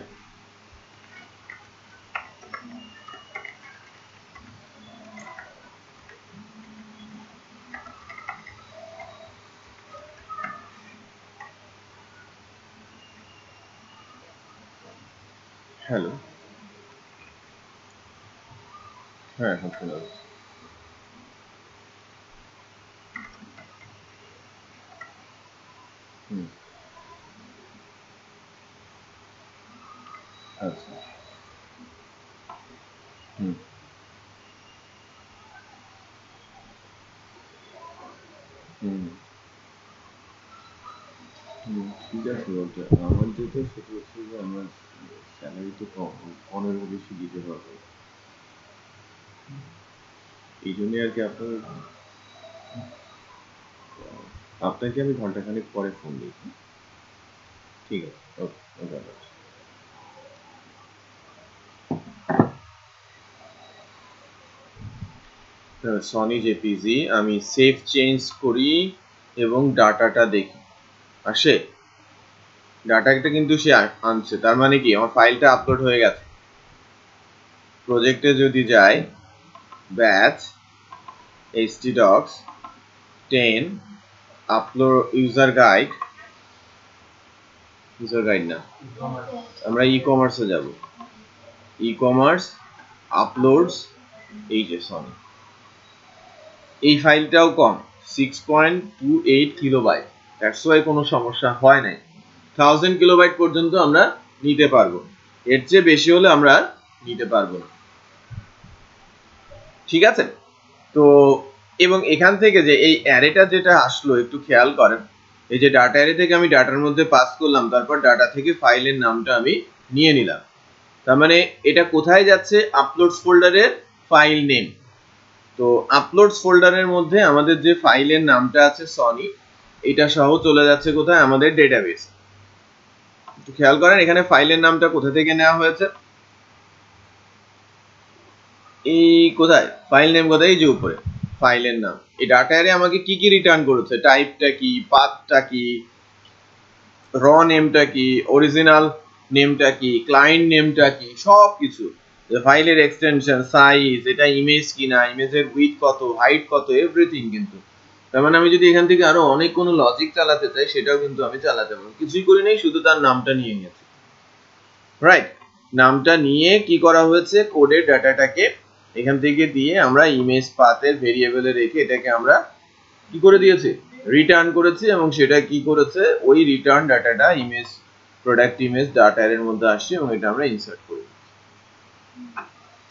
Hello. হ্যাঁ, এখন শোনা যাচ্ছে। আচ্ছা। হুম হুম ঠিক আছে, বলতে আমার যেটা সেটা হচ্ছে যে আমার স্যালারি তো কম, অনেক বেশি দিতে হবে, এই জন্যই আর কি আপনাকে আমি ঘন্টাখানেক পরে ফোন দিই। ঠিক আছে, ওকে ওকে। সনি জেপিজি আমি সেভ চেঞ্জ করি এবং ডাটাটা দেখি, আসে ডাটাটা কিন্তু সে আনছে, তার মানে কি আমার ফাইলটা আপলোড হয়ে গেছে। প্রজেক্টে যদি যাই, batch htdocs 10 upload user guide না, আমরা ই কমার্সে যাব, ই কমার্স আপলোডস, এই যে সনি, এই ফাইলটাও কম 6.28 কিলোবাইট, দ্যাটস ওয়াই কোনো সমস্যা হয় নাই। 1000 কিলোবাইট পর্যন্ত আমরা নিতে পারবো, এর চেয়ে বেশি হলে আমরা নিতে পারবো না, ঠিক আছে। তো এবং এখান থেকে যে এই অ্যারেটা যেটা আসলো একটু খেয়াল করেন, এই যে ডাটা অ্যারে থেকে আমি ডাটার মধ্যে পাস করলাম, তারপর ডাটা থেকে ফাইলের নামটা আমি নিয়ে নিলাম, তার মানে এটা কোথায় যাচ্ছে, আপলোডস ফোল্ডারের ফাইল নেম। তো আপলোডস ফোল্ডারের মধ্যে আমাদের যে ফাইলের নামটা আছে সনি, এটা সহ চলে যাচ্ছে কোথায়, আমাদের ডেটাবেস। একটু খেয়াল করেন এখানে ফাইলের নামটা কোথা থেকে নেওয়া হয়েছে, এই কোথায় ফাইল নেম কোথায়, এই যে উপরে ফাইলের নাম। এই ডাটা অ্যারে আমাকে কি কি রিটার্ন করেছে, টাইপটা কি, পাথটা কি, র নেমটা কি, অরিজিনাল নেমটা কি, ক্লায়েন্ট নেমটা কি, সব কিছু, ফাইলের এক্সটেনশন, সাইজ, এটা ইমেজ কিনা, ইমেজের উইথ কত, হাইট কত, এভরিথিং কিন্তু। তার মানে আমি যদি এখান থেকে আরো অনেক কোনো লজিক চালাতে চাই সেটাও কিন্তু আমি চালাতে পারবো, কিছুই করি নাই, শুধু তার নামটা নিয়ে নিয়েছি, রাইট। নামটা নিয়ে কি করা হয়েছে, কোডের ডাটাটাকে এখান থেকে দিয়ে আমরা ইমেজ পাথের ভেরিয়েবলে রেখে এটাকে আমরা কি করে দিয়েছি, রিটার্ন করেছি, এবং সেটা কি করেছে, ওই রিটার্ন ডাটাটা ইমেজ প্রোডাক্ট ইমেজ ডাটা এর মধ্যে আসছে এবং এটা আমরা ইনসার্ট করি।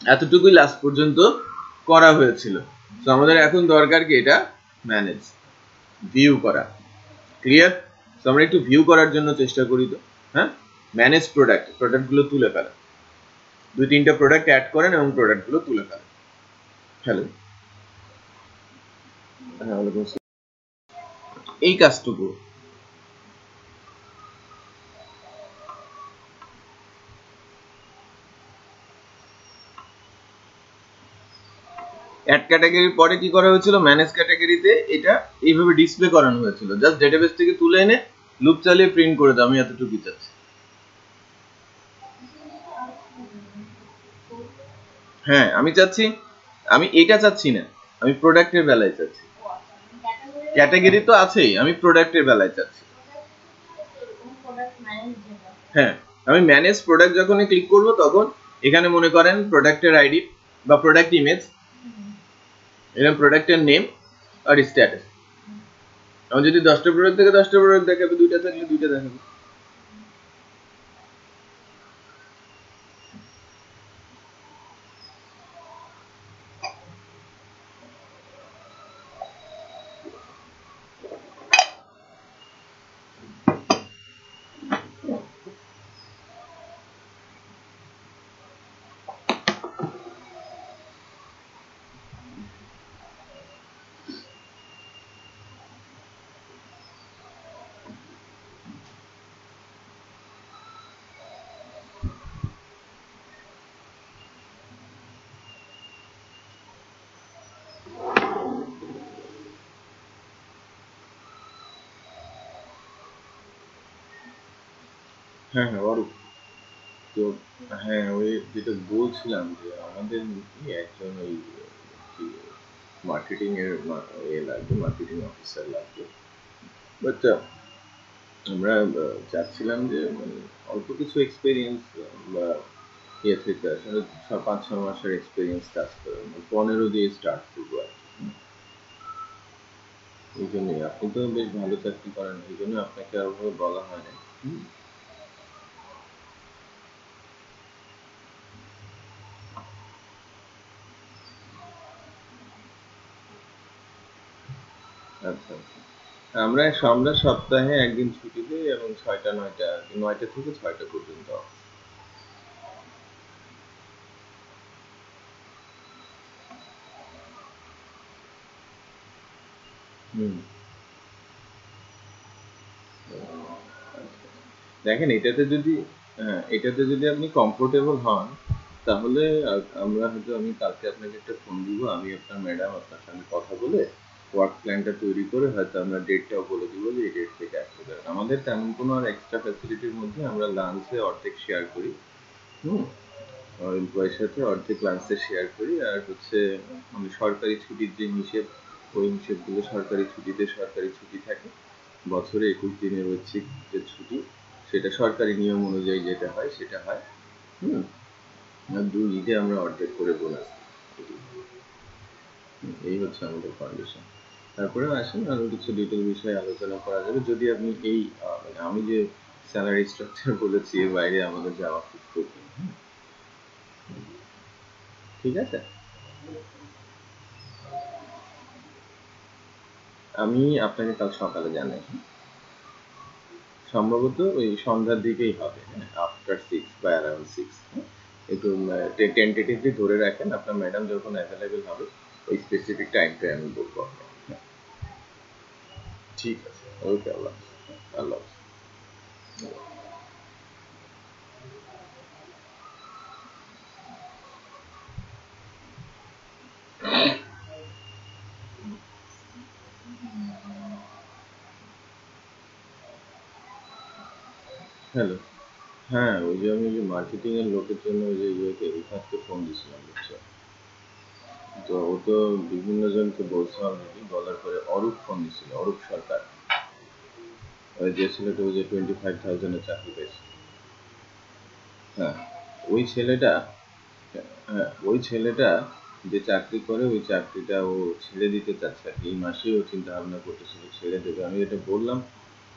এতটুকুই লাস্ট পর্যন্ত করা হয়েছিল। তো আমাদের এখন দরকার কি, এটা ম্যানেজ, ভিউ করা, ক্লিয়ার। তো আমরা একটু ভিউ করার জন্য চেষ্টা করি, তো হ্যাঁ, ম্যানেজ প্রোডাক্টগুলো তুলে ফেলা, 2-3টা প্রোডাক্ট অ্যাড করেন এবং প্রোডাক্টগুলো তুলে ফেলেন। হ্যালো, হ্যাঁ, এই কাজটুকু অ্যাড ক্যাটাগরির পরে কি করা হয়েছিল, ম্যানেজ ক্যাটাগরিতে এটা এইভাবে ডিসপ্লে করানো হয়েছিল, জাস্ট ডেটাবেস থেকে তুলে এনে লুপ চালিয়ে প্রিন্ট করে দাও, আমি এতটুকুই চাচ্ছি। হ্যাঁ আমি চাচ্ছি, আমি এটা চাচ্ছি না, আমি প্রোডাক্টের বেলায় চাচ্ছি, ক্যাটাগরি তো আছেই, আমি প্রোডাক্টের বেলায় চাচ্ছি। হ্যাঁ, আমি ম্যানেজ প্রোডাক্ট যখনই ক্লিক করব তখন এখানে মনে করেন প্রোডাক্টের আইডি বা প্রোডাক্ট ইমেজ, এরকম প্রোডাক্টের নেম আর স্ট্যাটাস, আমার যদি 10টা প্রোডাক্ট থেকে 10টা প্রোডাক্ট দেখাবে, 2টা থাকলে 2টা দেখাবে। হ্যাঁ হ্যাঁ অরূপ। তো হ্যাঁ ওই যেটা বলছিলাম যে আমাদের একজন ওই কি মার্কেটিং এর এ লাগবে, মার্কেটিং অফিসার লাগবে। বাট আমরা চাচ্ছিলাম যে মানে অল্প কিছু এক্সপিরিয়েন্স বা ইয়ে থেকে আসলে 5-6 মাসের এক্সপিরিয়েন্স কাজ করে 15 দিয়ে স্টার্ট করবো আর কি। এই জন্যই আপনি তো বেশ ভালো চাকরি করেন, এই জন্য আপনাকে আর ওভাবে বলা হয় না। হুম। আচ্ছা আচ্ছা। আমরা সপ্তাহে একদিন ছুটি দিই এবং 6টা 9টা, 9টা থেকে 6টা পর্যন্ত। হুম। দেখেন এটাতে যদি, হ্যাঁ এটাতে যদি আপনি কমফোর্টেবল হন তাহলে আমরা হয়তো, আমি কালকে আপনাকে একটা ফোন দিব, আমি আপনার ম্যাডাম আপনার সঙ্গে কথা বলে ওয়ার্ক প্ল্যানটা তৈরি করে হয়তো আমরা ডেটটাও বলে দিব যে এই ডেট থেকে আসতে পারেন। আমাদের তেমন কোনো আর এক্সট্রা ফ্যাসিলিটির মধ্যে আমরা লাঞ্চে অর্ধেক শেয়ার করি। হুম। এমপ্লয়ের সাথে অর্ধেক লাঞ্চে শেয়ার করি, আর হচ্ছে মানে সরকারি ছুটির যে হিসেব, ওই হিসেবগুলো সরকারি ছুটিতে সরকারি ছুটি থাকে। বছরে 21 দিনের ঐচ্ছিক যে ছুটি, সেটা সরকারি নিয়ম অনুযায়ী যেটা হয় সেটা হয়। হুম। আর 2 ঈদে আমরা অর্ধেক করে বোনাস দিই। এই হচ্ছে আমাদের কন্ডিশন। তারপরেও আসেন আরো কিছু ডিটেল বিষয়ে আলোচনা করা যাবে যদি আপনি এই মানে আমি যে স্যালারি স্ট্রাকচার বলেছি এর বাইরে আমাদের যাওয়া খুব কঠিন। ঠিক আছে। আমি আপনাকে কাল সকালে জানাই। সম্ভবত ওই সন্ধ্যার দিকেই হবে, হ্যাঁ আফটার 6 বা অ্যারাউন্ড 6। একটু টেন্টেটিভলি ধরে রাখেন, আপনার ম্যাডাম যখন অ্যাভেলেবেল হবে ওই স্পেসিফিক টাইমটা আমি বলবো আপনাকে। ঠিক আছে, ওকে, আল্লাহ হাফেজ। আল্লাহ হাফেজ। হ্যালো। হ্যাঁ ওই যে আমি যে মার্কেটিং এর লোকের জন্য ওই যে ইয়েকে রিফাতকে ফোন দিয়েছিলাম বুঝছো। তো ও তো বিভিন্ন জনকে বলছে অলরেডি, বলার পরে অরূপ ফোন দিছিল, অরূপ সরকার, ওই যে ছেলেটা ওই যে 25,000-এর চাকরি পেয়েছে। হ্যাঁ ওই ছেলেটা, হ্যাঁ ওই ছেলেটা যে চাকরি করে ওই চাকরিটা ও ছেড়ে দিতে চাচ্ছে আর কি। এই মাসেই ও চিন্তা ভাবনা করতেছিল ছেড়ে দেবে। আমি এটা বললাম,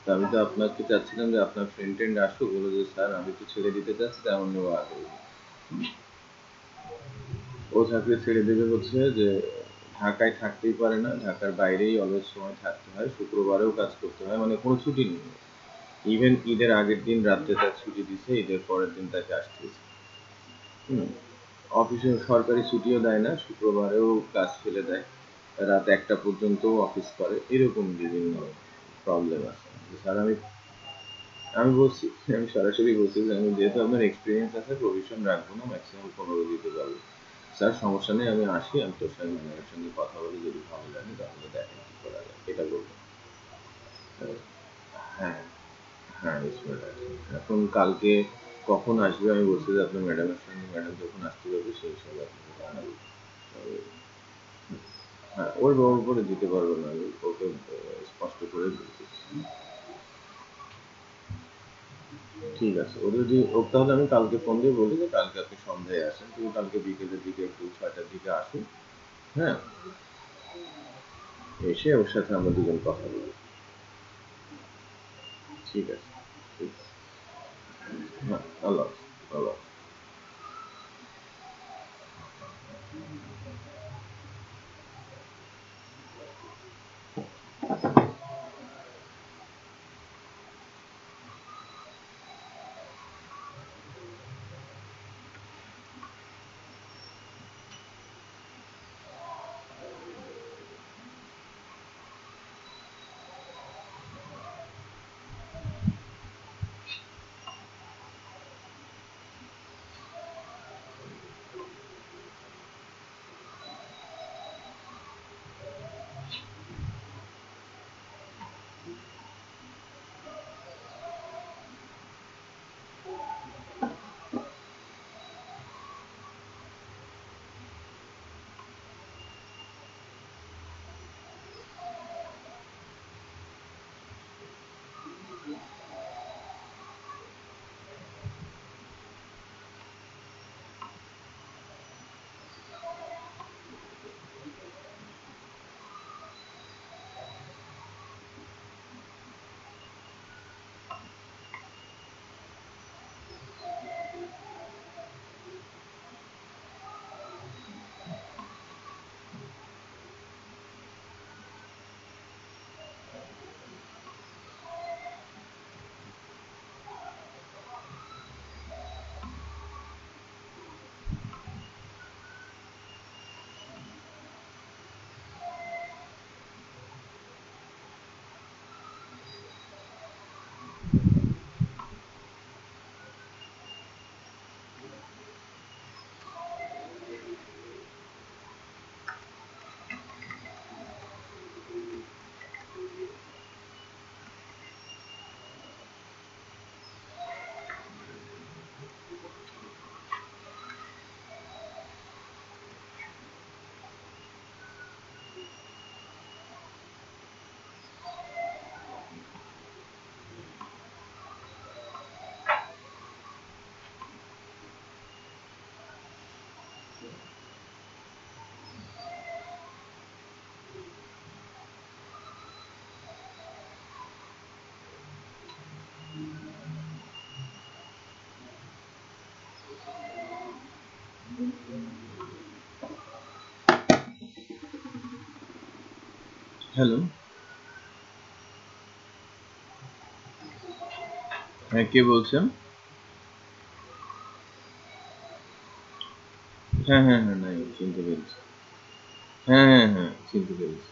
তো আমি তো আপনাকে চাচ্ছিলাম যে আপনার ফ্রেন্ড টেন্ড আসুক, বলো যে স্যার আমি তো ছেড়ে দিতে চাচ্ছি, তেমন ও আগে ও চাকরি ছেড়ে দেবে হচ্ছে যে ঢাকায় থাকতেই পারে না, ঢাকার বাইরেই অলওয়েজ সময় থাকতে হয়, শুক্রবারেও কাজ করতে হয়, মানে কোনো ছুটি নেই। ইভেন ঈদের আগের দিন রাত্রে তার ছুটি দিছে, ঈদের পরের দিন তাকে আসতে হয়েছে। হুম। অফিসে সরকারি ছুটিও দেয় না, শুক্রবারেও কাজ ফেলে দেয়, রাত 1টা পর্যন্ত অফিস করে, এরকম বিভিন্ন প্রবলেম আছে। স্যার আমি, আমি বলছি, আমি সরাসরি বলছি যে আমি যেহেতু আপনার এক্সপিরিয়েন্স আছে প্রভিশন রাখবো না, ম্যাক্সিমাম 15 দিতে পারবো। স্যার সমস্যা নেই আমি আসি, আমি তোর সঙ্গে ম্যানেজারের সঙ্গে কথা বলে যদি ভালো লাগে তাহলে দেখেন কি করা যায়, এটা বলবো। হ্যাঁ হ্যাঁ স্মার্ট আছে। এখন কালকে কখন আসবে আমি বলছি যে আপনার ম্যাডামের সঙ্গে, ম্যাডাম যখন আসতে পারবে সেই হিসাবে আপনাকে জানাবো। হ্যাঁ ওর উপরে দিতে পারবো না, আমি ওকে স্পষ্ট করে বলে দিচ্ছি। ঠিক আছে, ও যদি ও তাহলে আমি কালকে ফোন দিয়ে বলি যে কালকে আপনি সন্ধ্যায় আসেন, তুমি কালকে বিকেলের দিকে একটু 6টার দিকে আসুন। হ্যাঁ, এসে ওর সাথে আমরা দুজন কথা বলি। ঠিক আছে। ঠিক আছে। হ্যাঁ, আল্লাহ হাফেজ। আল্লাহ হাফেজ। হ্যালো, হ্যাঁ কে বলছেন? হ্যাঁ হ্যাঁ হ্যাঁ, নাই চিনতে পেরেছি। হ্যাঁ হ্যাঁ হ্যাঁ, চিনতে পেরেছি।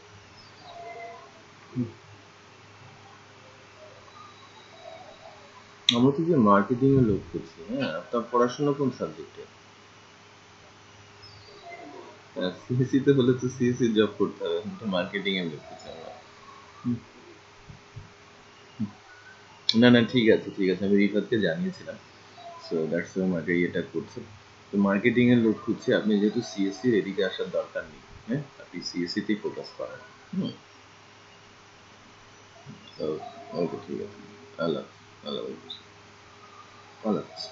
আমরা তো যে মার্কেটিং এর লোক করছি, হ্যাঁ আপনার পড়াশোনা কোন সাবজেক্টে? সিএসসি তে হলে তো সিএসসি জব করতে হবে, কিন্তু মার্কেটিং এর লোক করছি আমরা। হুম, না না, ঠিক আছে ঠিক আছে, আমি রিফাতকে জানিয়েছিলাম। সো দ্যাটস আমাকে এটা করছে। তো মার্কেটিং এর লোক খুঁজছে, আপনি যেহেতু সিএসসি এদিকে আসার দরকার নেই। হ্যাঁ, আপনি সিএসসি তেই ফোকাস করেন। হুম। ওকে ঠিক আছে। আল্লাহ হাফেজ। আল্লাহ হাফেজ। আল্লাহ হাফেজ।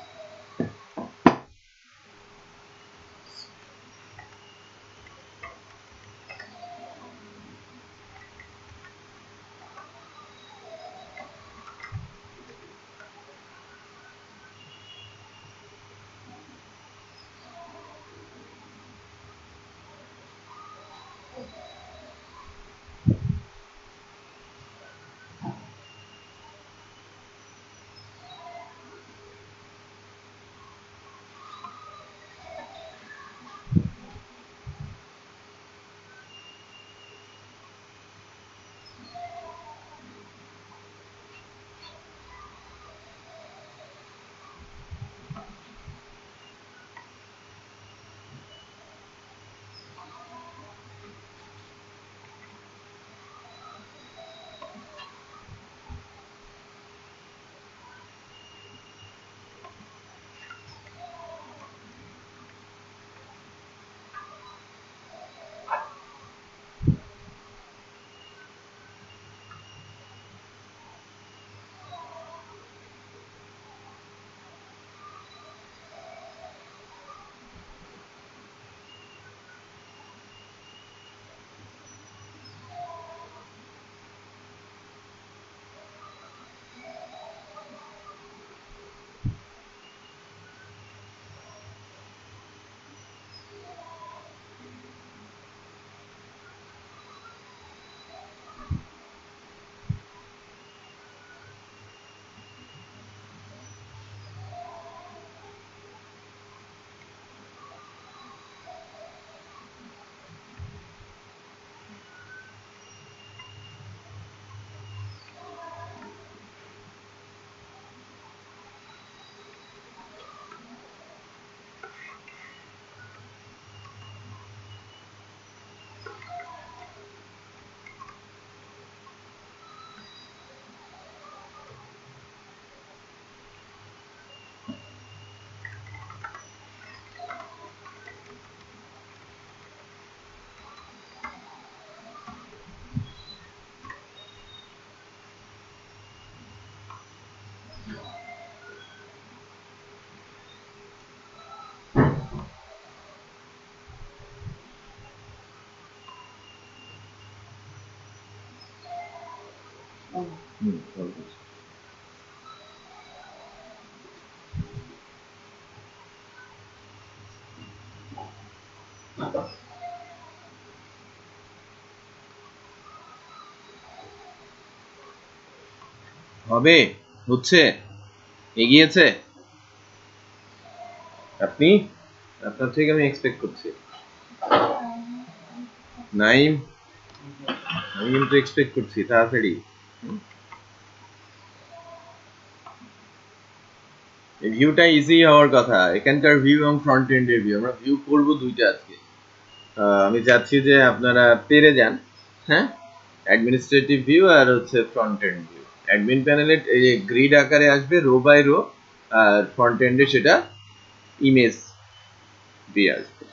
হুম, আল্লাহ হাফেজ। হবে, হচ্ছে, এগিয়েছে। আপনি, আপনার থেকে আমি এক্সপেক্ট করছি। নাইম, আমি কিন্তু এক্সপেক্ট করছি তাড়াতাড়ি। ভিউটা ইজি হওয়ার কথা, এখানকার ভিউ এবং ফ্রন্ট এন্ডের ভিউ আমরা ভিউ করব দুইটা আজকে। আমি চাচ্ছি যে আপনারা পেরে যান। হ্যাঁ, অ্যাডমিনিস্ট্রেটিভ ভিউ আর হচ্ছে ফ্রন্ট এন্ড ভিউ। অ্যাডমিন প্যানেলে এই গ্রিড আকারে আসবে রো বাই রো, আর ফ্রন্ট এন্ডে সেটা ইমেজ দিয়ে আসবে।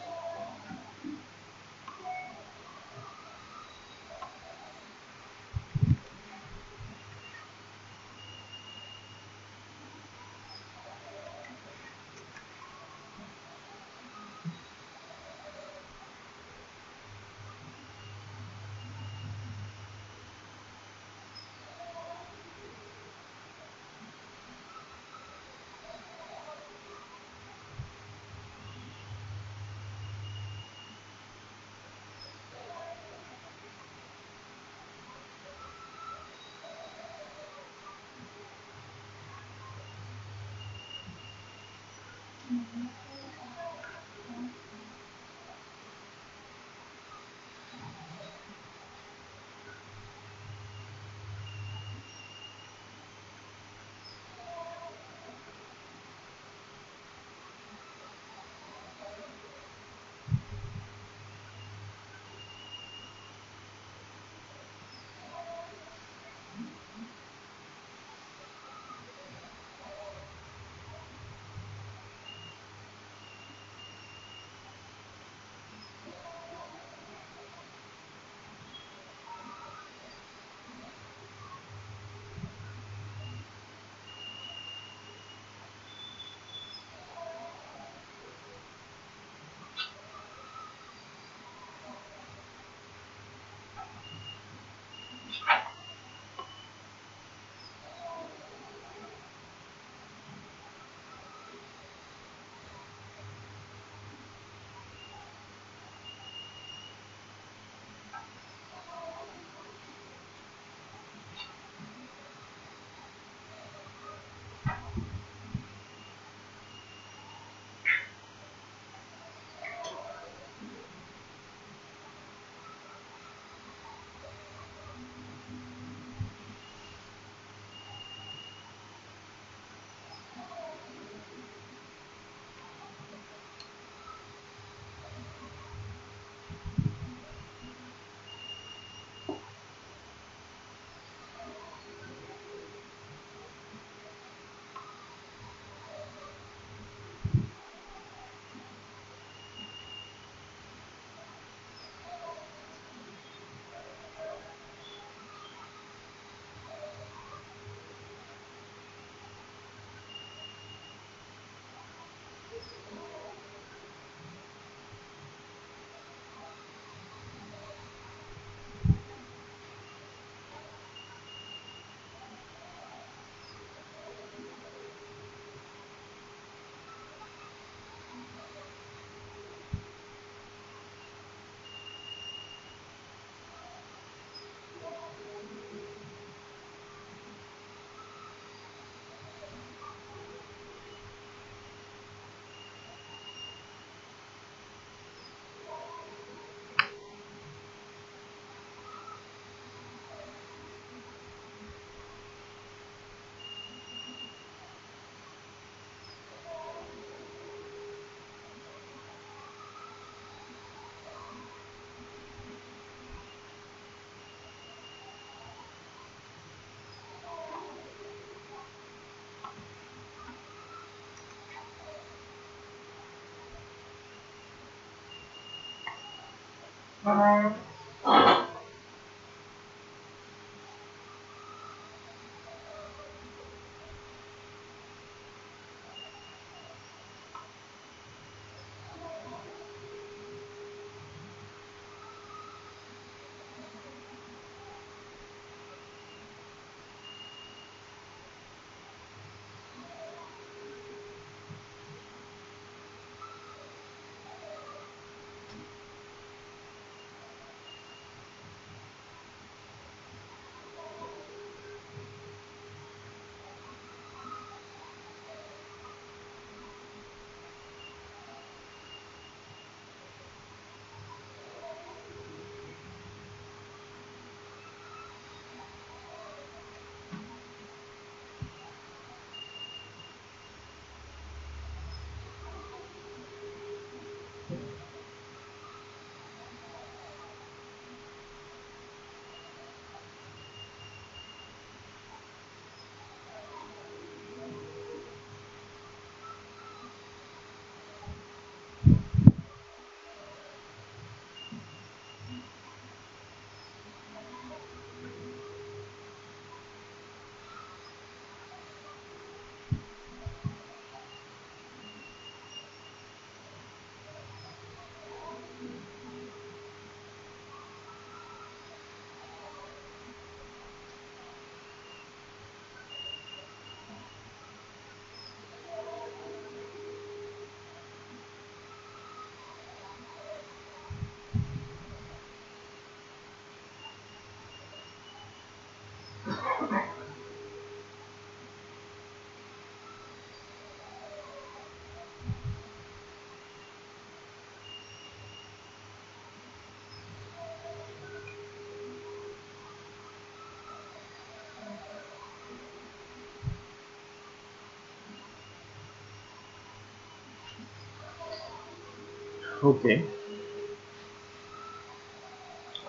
ওকে,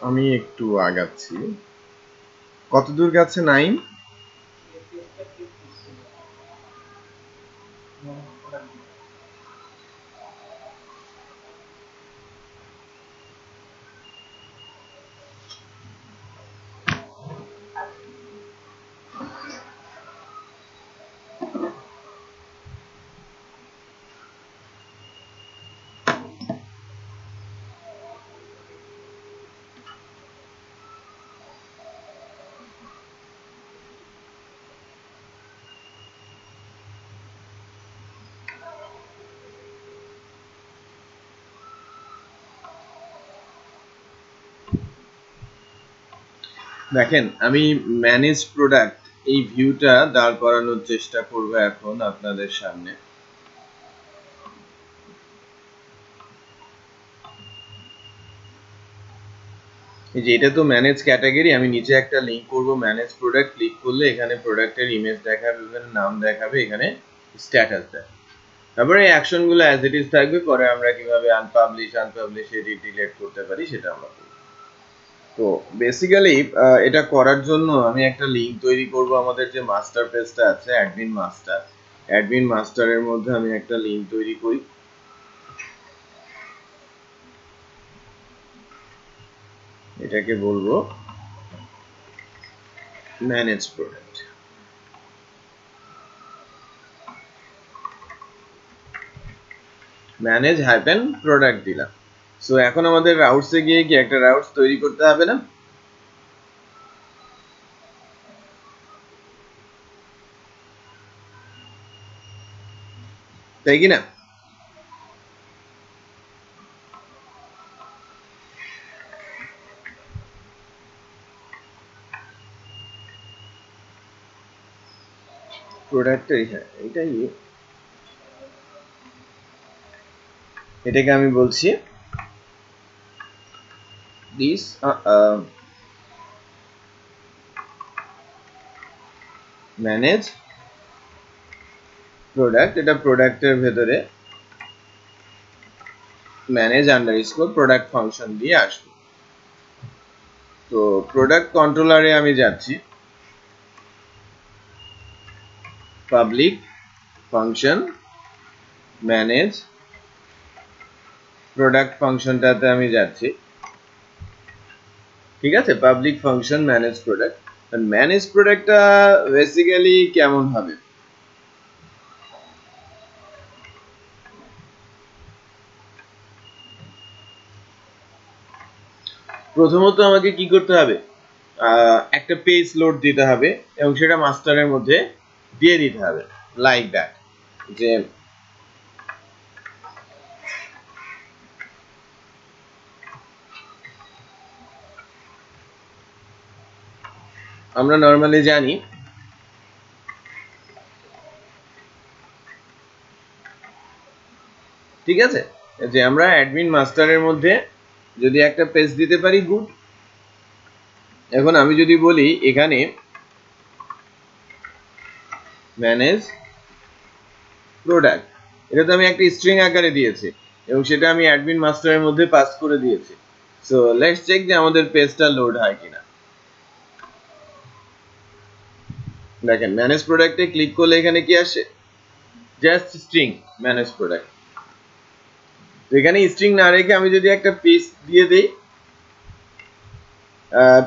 আমি একটু আগাচ্ছি। কত দূর গেছে নাইম? দেখেন, আমি ম্যানেজ প্রোডাক্ট এই ভিউটা দাঁড় করানোর চেষ্টা করব এখন আপনাদের সামনে। এই যে এটা তো ম্যানেজ ক্যাটাগরি, আমি নিচে একটা লিংক করব ম্যানেজ প্রোডাক্ট, ক্লিক করলে এখানে প্রোডাক্টের ইমেজ দেখাবে, এখানে নাম দেখাবে, এখানে স্ট্যাটাস দেয়। তারপরে এই অ্যাকশনগুলো অ্যাজ ইট ইজ থাকবে, পরে আমরা কিভাবে আনপাবলিশ এডিট ডিলিট করতে পারি সেটা আমরা করব। তো বেসিক্যালি এটা করার জন্য আমি একটা লিংক তৈরি করব। আমাদের যে মাস্টার পেজটা আছে অ্যাডমিন মাস্টারের মধ্যে আমি একটা লিংক তৈরি করি। এটাকে বলবো manage product. Manage hyphen product দিলাম। সো এখন আমাদের রাউটসে গিয়ে কি একটা রাউটস তৈরি করতে হবে না? তাই কি না? প্রোডাক্টের, হ্যাঁ এটাকে আমি বলছি দিস ম্যানেজ প্রোডাক্ট। এটা প্রোডাক্টের ভেতরে ম্যানেজ আন্ডারস্কোর প্রোডাক্ট ফাংশন দিয়ে আসবে। তো প্রোডাক্ট কন্ট্রোলারে আমি যাচ্ছি, পাবলিক ফাংশন ম্যানেজ প্রোডাক্ট ফাংশনটাতে আমি যাচ্ছি। ঠিক আছে, public function manage product. Manage প্রোডাক্টটা বেসিক্যালি কেমন হবে? প্রথমত আমাকে কি করতে হবে, একটা পেজ লোড দিতে হবে এবং সেটা মাস্টারের মধ্যে দিয়ে দিতে হবে, লাইক দ্যাট। যে আমরা নর্মালি জানি ঠিক আছে, যে আমরা অ্যাডমিন মাস্টারের মধ্যে যদি একটা পেজ দিতে পারি গুড। এখন আমি যদি বলি এখানে ম্যানেজ প্রোডাক্ট, এটা তো আমি একটা স্ট্রিং আকারে দিয়েছি এবং সেটা আমি অ্যাডমিন মাস্টারের মধ্যে পাস করে দিয়েছি। সো লেটস চেক যে আমাদের পেজটা লোড হয় কিনা। দেখেন ম্যানেজ প্রোডাক্টে ক্লিক করলে এখানে কি আসে, জাস্ট স্ট্রিং ম্যানেজ প্রোডাক্ট। এখানে স্ট্রিং না রেখে আমি যদি একটা পেজ দিয়ে দেই,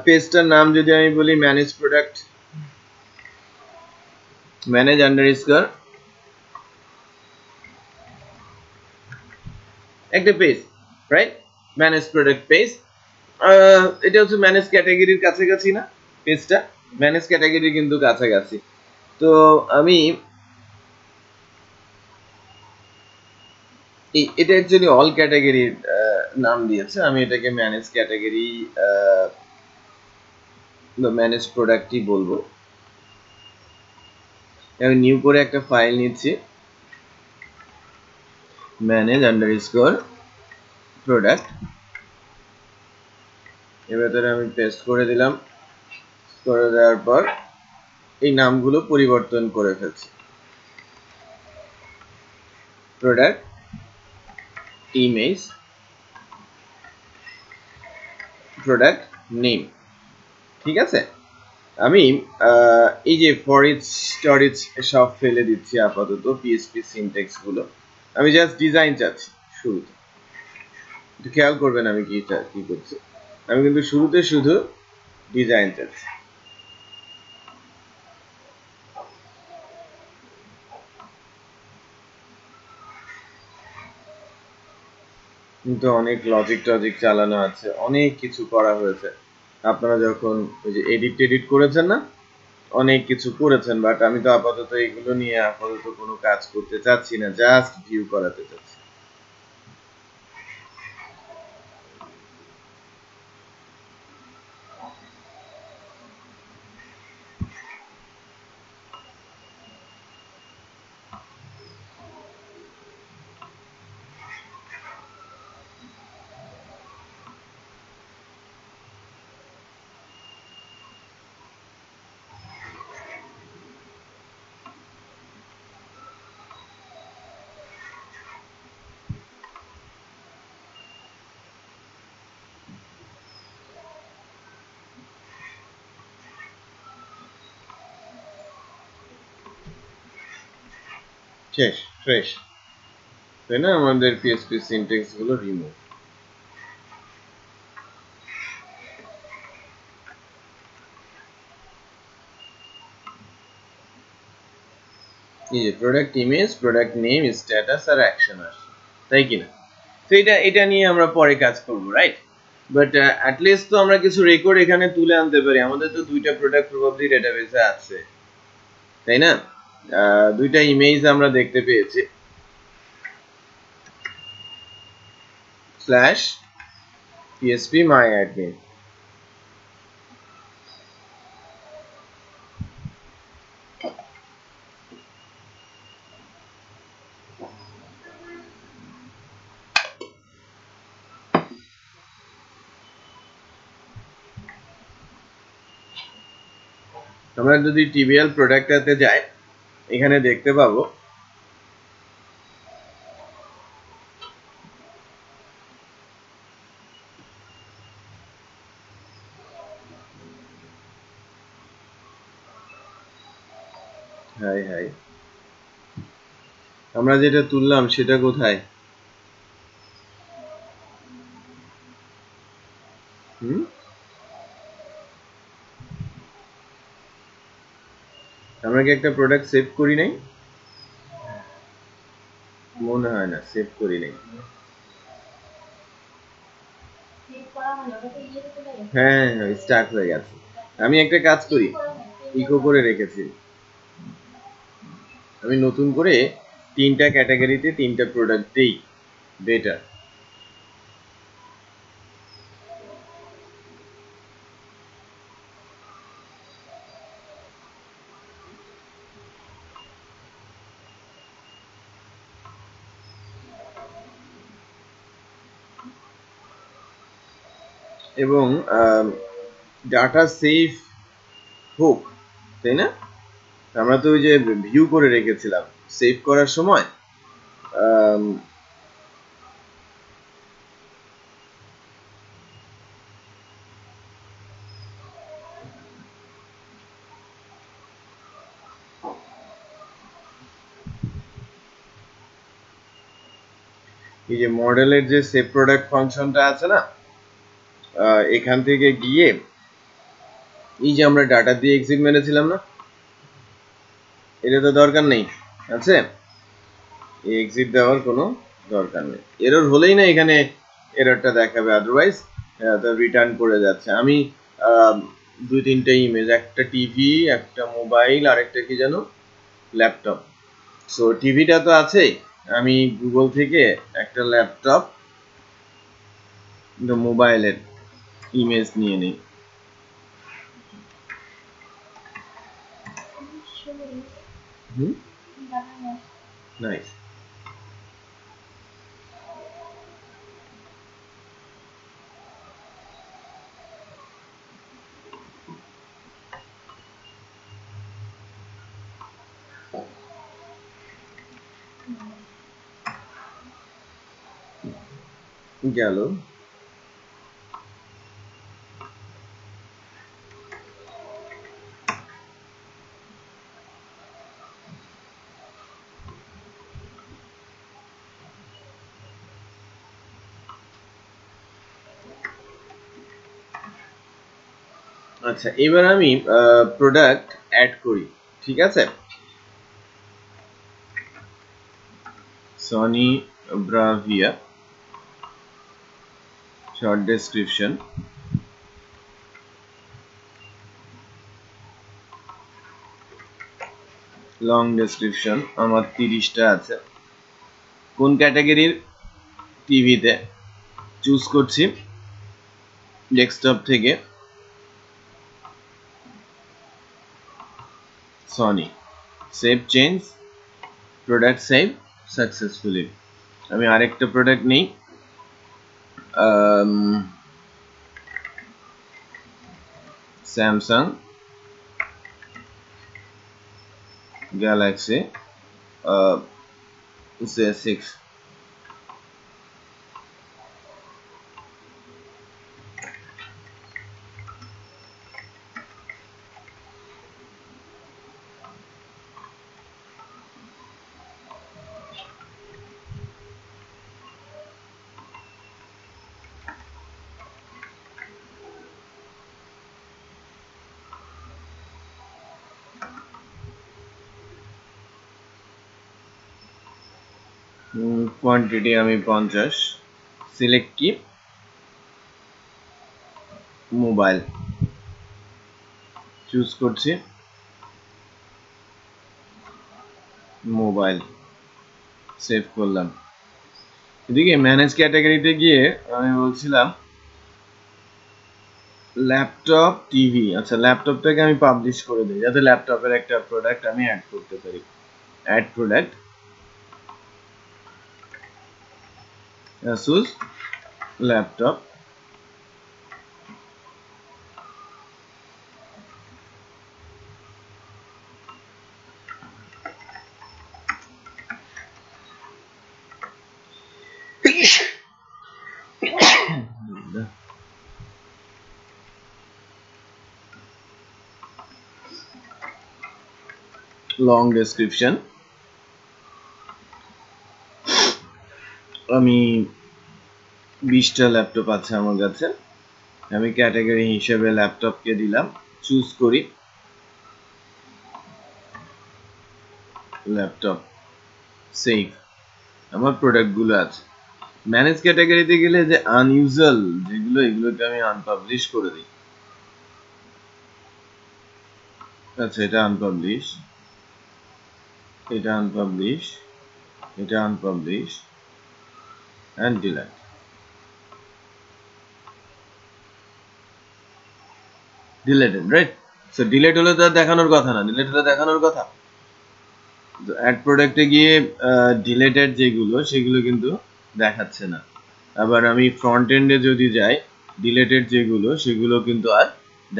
পেজটার নাম যদি আমি বলি ম্যানেজ প্রোডাক্ট ম্যানেজ আন্ডারস্কোর একটা page, right, manage product page. এটা হচ্ছে ম্যানেজ ক্যাটাগরির কাছাকাছি না? পেজটা ম্যানেজ ক্যাটাগরি কিন্তু কাছাকাছি। তো আমি এটা অ্যাকচুয়ালি অল ক্যাটাগরির নাম দিয়েছে, আমি এটাকে ম্যানেজ ক্যাটাগরি বা ম্যানেজ প্রোডাক্টই বলবো। আমি নিউ করে একটা ফাইল নিচ্ছি, ম্যানেজ আন্ডারস্কোর প্রোডাক্ট। এর ভেতরে আমি পেস্ট করে দিলাম। করে দেওয়ার পর এই নামগুলো পরিবর্তন করে ফেলছি, প্রোডাক্ট ইমেজ প্রোডাক্ট নেম। ঠিক আছে, আমি এই যে ফর ইচ স্টোরেজ সব ফেলে দিচ্ছি আপাতত পিএসপি সিনট্যাক্স গুলো। আমি জাস্ট ডিজাইন চাচ্ছি শুরুতে, একটু খেয়াল করবেন আমি কি করছি। আমি কিন্তু শুরুতে শুধু ডিজাইন চাচ্ছি। কিন্তু অনেক লজিক টজিক চালানো আছে, অনেক কিছু করা হয়েছে। আপনারা যখন ওই যে এডিট করেছেন না, অনেক কিছু করেছেন, বাট আমি তো আপাতত এগুলো নিয়ে আপাতত কোনো কাজ করতে চাচ্ছি না, জাস্ট ভিউ করাতে চাচ্ছি। শেষ, ফ্রেশ, তাই না? আমাদের পিএসপি সিনট্যাক্স গুলো রিমুভ। এই যে product image, product name, status আর অ্যাকশন আসে, তাই কিনা? তো এটা নিয়ে আমরা পরে কাজ করব, রাইট? বাট অ্যাটলিস্ট তো আমরা কিছু রেকর্ড এখানে তুলে আনতে পারি। আমাদের তো দুইটা প্রোডাক্ট প্রবাবলি ডেটাবেসে আছে, তাই না? দুইটা ইমেজ আমরা দেখতে পেয়েছি, স্ল্যাশ পিএসপি মাই অ্যাডমিন। আমরা যদি টিবিএল প্রোডাক্টটাতে যাই, এখানে দেখতে পাবো হাই হাই, আমরা যেটা তুললাম সেটা কোথায়? আমরা কি একটা প্রোডাক্ট সেভ করি নাই? মনে হয় না সেভ করি নাই। হ্যাঁ হ্যাঁ, স্টার্ট হয়ে গেছে। আমি একটা কাজ করি, ইকো করে রেখেছি। আমি নতুন করে 3টা ক্যাটাগরিতে 3টা প্রোডাক্ট দেই, বেটার। এবং ডাটা সেভ হোক, তাই না? আমরা তো ওই যে ভিউ করে রেখেছিলাম, সেভ করার সময় এই যে মডেলের যে সেভ প্রোডাক্ট ফাংশনটা আছে না, এখান থেকে গিয়ে এই যে আমরা ডাটা দিয়ে এক্সিট মেরেছিলাম না, এটা তো দরকার নেই, আছে? এই এক্সিট দেওয়ার কোনো দরকার নেই। এরর হলেই না এখানে এররটা দেখাবে, আদারওয়াইজ রিটার্ন করে যাচ্ছে। আমি 2-3টা ইমেজ, একটা টিভি, একটা মোবাইল, আর একটা কি যেন ল্যাপটপ। সো টিভিটা তো আছে, আমি গুগল থেকে একটা ল্যাপটপ মোবাইলের ইমেজ নিয়ে নিই। নাইস। গেল। আচ্ছা, এবার আমি প্রোডাক্ট অ্যাড করি, ঠিক আছে। Sony Bravia, short description, long description আমার 30টা আছে। কোন ক্যাটাগরির টিভিতে চুজ করছি, ডেস্কটপ থেকে Sony. Save change, product save successfully. আমি আরেকটা প্রোডাক্ট নেই, স্যামসাং গ্যালাক্সি Z6। কোয়ান্টিটি আমি 50। সিলেক্ট কি, মোবাইল চুজ করছি, মোবাইল সেভ করলাম। এদিকে ম্যানেজ ক্যাটাগরিতে গিয়ে আমি বলছিলাম ল্যাপটপ টিভি। আচ্ছা, ল্যাপটপটাকে আমি পাবলিশ করে দিই যাতে ল্যাপটপের একটা প্রোডাক্ট আমি অ্যাড করতে পারি। Add product, Asus laptop. Long description, আমি 20টা ল্যাপটপ আছে আমার কাছে, আমি ক্যাটাগরি হিসেবে ল্যাপটপকে দিলাম, চুজ করি ল্যাপটপ, সেভ। আমার প্রোডাক্টগুলো আছে। ম্যানেজ ক্যাটাগরিতে গেলে যে আনইউজুয়াল যেগুলো, এগুলোকে আমি আনপাবলিশ করে দিই। আচ্ছা, এটা আনপাবলিশ, এটা আনপাবলিশ, এটা unpublish and delete. Deleted, right? So delete হলে তো আর দেখানোর কথা না, delete হলে দেখানোর কথা। তো অ্যাড প্রোডাক্টে গিয়ে ডিলেটেড যেগুলো সেগুলো কিন্তু দেখাচ্ছে না। আবার আমি ফ্রন্ট এন্ডে যদি যাই, ডিলেটেড যেগুলো সেগুলো কিন্তু আর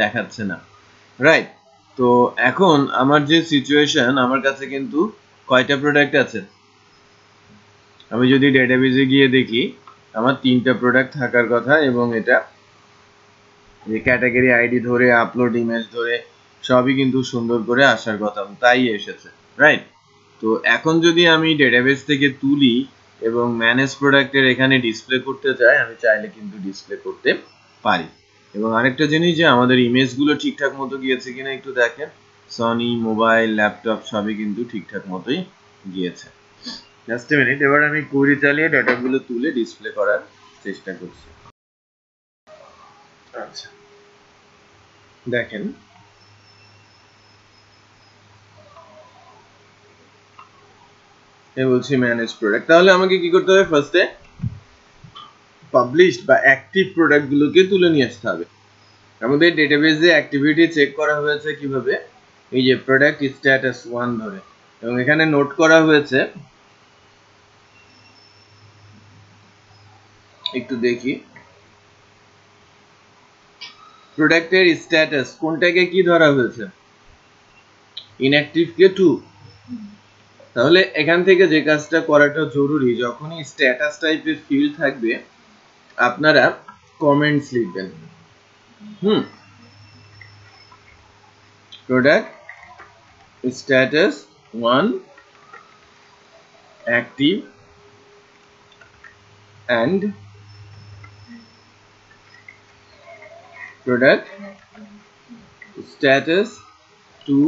দেখাচ্ছে না, রাইট? তো এখন আমার যে সিচুয়েশন, আমার কাছে কিন্তু কয়টা প্রোডাক্ট আছে? আমি যদি ডেটাবেজে গিয়ে দেখি, আমার 3টা প্রোডাক্ট থাকার কথা, এবং এটা যে ক্যাটাগরি আইডি ধরে, আপলোড ইমেজ ধরে সবই কিন্তু সুন্দর করে আসার কথা, তাই এসেছে, রাইট? তো এখন যদি আমি ডেটাবেস থেকে তুলি এবং ম্যানেজ প্রোডাক্টের এখানে ডিসপ্লে করতে চাই, আমি চাইলে কিন্তু ডিসপ্লে করতে পারি। এবং আরেকটা জিনিস, যে আমাদের ইমেজগুলো ঠিকঠাক মতো গিয়েছে কিনা একটু দেখেন। সনি, মোবাইল, ল্যাপটপ সবই কিন্তু ঠিকঠাক মতোই গিয়েছে। জাস্ট এ মিনিট, এবার আমি কুইরি চালিয়ে ডাটাগুলো তুলে ডিসপ্লে করার চেষ্টা করছি। আচ্ছা, দেখেন বলছি ম্যানেজ প্রোডাক্ট। তাহলে আমাকে কি করতে হবে? ফার্স্টে পাবলিশড বা অ্যাক্টিভ প্রোডাক্ট গুলোকে তুলে নিয়ে আসতে হবে। আমাদের ডেটাবেজে অ্যাক্টিভিটি চেক করা হয়েছে কিভাবে? এই যে প্রোডাক্ট স্ট্যাটাস 1 ধরে, এবং এখানে নোট করা হয়েছে, একটু দেখি প্রোডাক্টের স্ট্যাটাস কোনটাকে কি ধরা হয়েছে, ইনঅ্যাক্টিভ কে 2। তাহলে এখান থেকে যে কাজটা করাটা জরুরি, যখনই স্ট্যাটাস টাইপের ফিল্ড থাকবে আপনারা কমেন্টস লিখবেন। Product status 1 active and product status two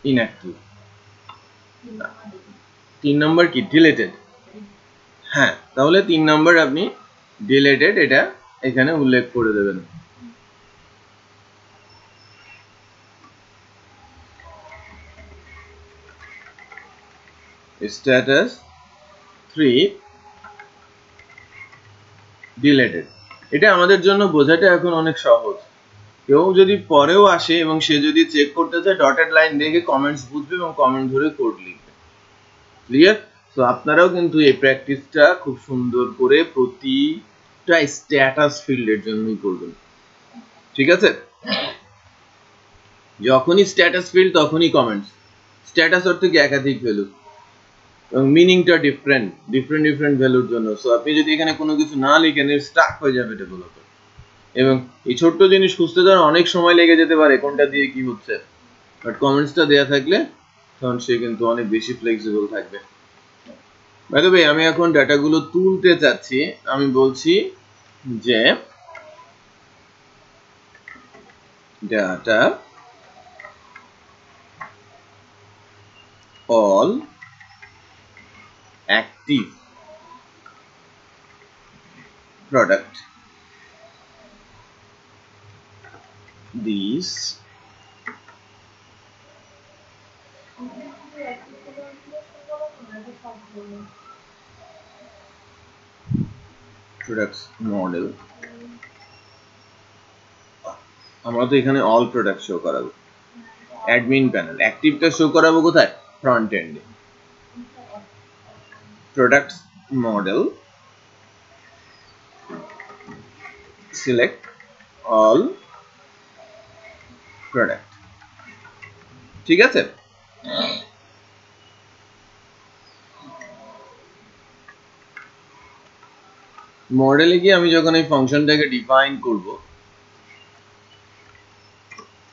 inactive. 3 নম্বর কি ডিলেটেড? হ্যাঁ, তাহলে 3 নম্বর আপনি ডিলেটেড এটা এখানে উল্লেখ করে দেবেন। Status 3 deleted. এটা আমাদের জন্য বোঝাটা এখন অনেক সহজ। কেউ যদি পরেও আসে এবং সে যদি চেক করতে চায় ডটেড লাইন দেখে কমেন্টস বুঝবে এবং কমেন্ট ধরে কোড লিখবে। ক্লিয়ার? তো আপনারাও কিন্তু এই প্র্যাকটিসটা খুব সুন্দর করে প্রতিটা স্ট্যাটাস ফিল্ডের জন্যই করবেন। ঠিক আছে? যখনই স্ট্যাটাস ফিল্ড তখনই কমেন্টস। স্ট্যাটাস অর্থ কি একাধিক ভ্যালু এবং মিনিংটা ডিফারেন্ট ভ্যালুর জন্য। সো আপনি যদি এখানে কোনো কিছু না লিখেন স্টাক হয়ে যাবে ডেভেলপার, এবং এই ছোট্ট জিনিস খুঁজতে যাওয়ার অনেক সময় লেগে যেতে পারে কোনটা দিয়ে কি হচ্ছে। বাট কমেন্টসটা দেয়া থাকলে তখন সে কিন্তু অনেক বেশি ফ্লেক্সিবল থাকবে। বাই দ্য ওয়ে, আমি এখন ডাটাগুলো তুলতে চাচ্ছি। আমি বলছি যে data all active product, these products model, আমরা তো এখানে অল প্রোডাক্ট শো করাবো। অ্যাডমিন প্যানেল অ্যাক্টিভটা শো করাবো কোথায়? ফ্রন্ট এন্ডে। Products model select all product. ঠিক আছে? মডেলে গিয়ে আমি যখন এই ফাংশনটাকে ডিফাইন করব,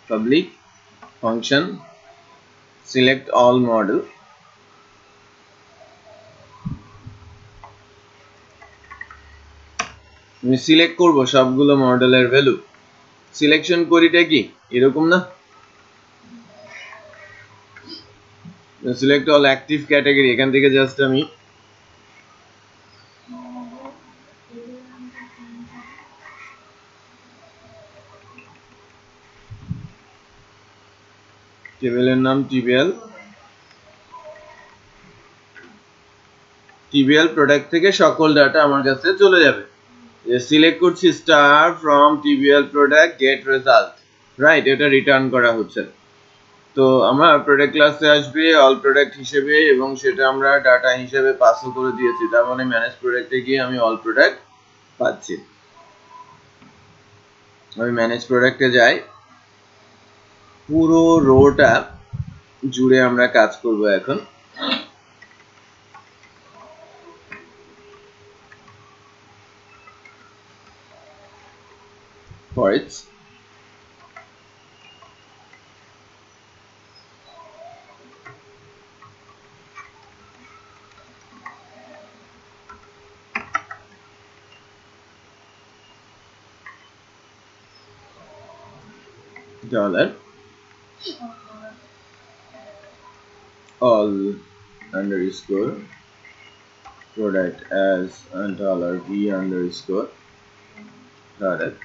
public function select all model, আমি সিলেক্ট করব সবগুলো মডেলের ভ্যালু। সিলেকশন করিটা কি এরকম না? সিলেক্ট অল অ্যাক্টিভ ক্যাটাগরি, এখান থেকে জাস্ট আমি টেবিলের নাম টিবিএল প্রোডাক্ট থেকে সকল ডাটা আমার কাছে চলে যাবে। সিলেক্ট করছি star from TBL product gate result, right? এটা রিটার্ন করা হচ্ছে। তো আমরা প্রোডাক্ট ক্লাসে আসবে অল প্রোডাক্ট হিসেবে এবং সেটা আমরা ডাটা হিসেবে পাসও করে দিয়েছি। তার মানে ম্যানেজ প্রোডাক্টে গিয়ে আমি অল প্রোডাক্ট পাচ্ছি। আমি ম্যানেজ প্রোডাক্টে যাই, পুরো রোটা জুড়ে আমরা কাজ করব এখন। For its dollar all underscore product as dollar v underscore product,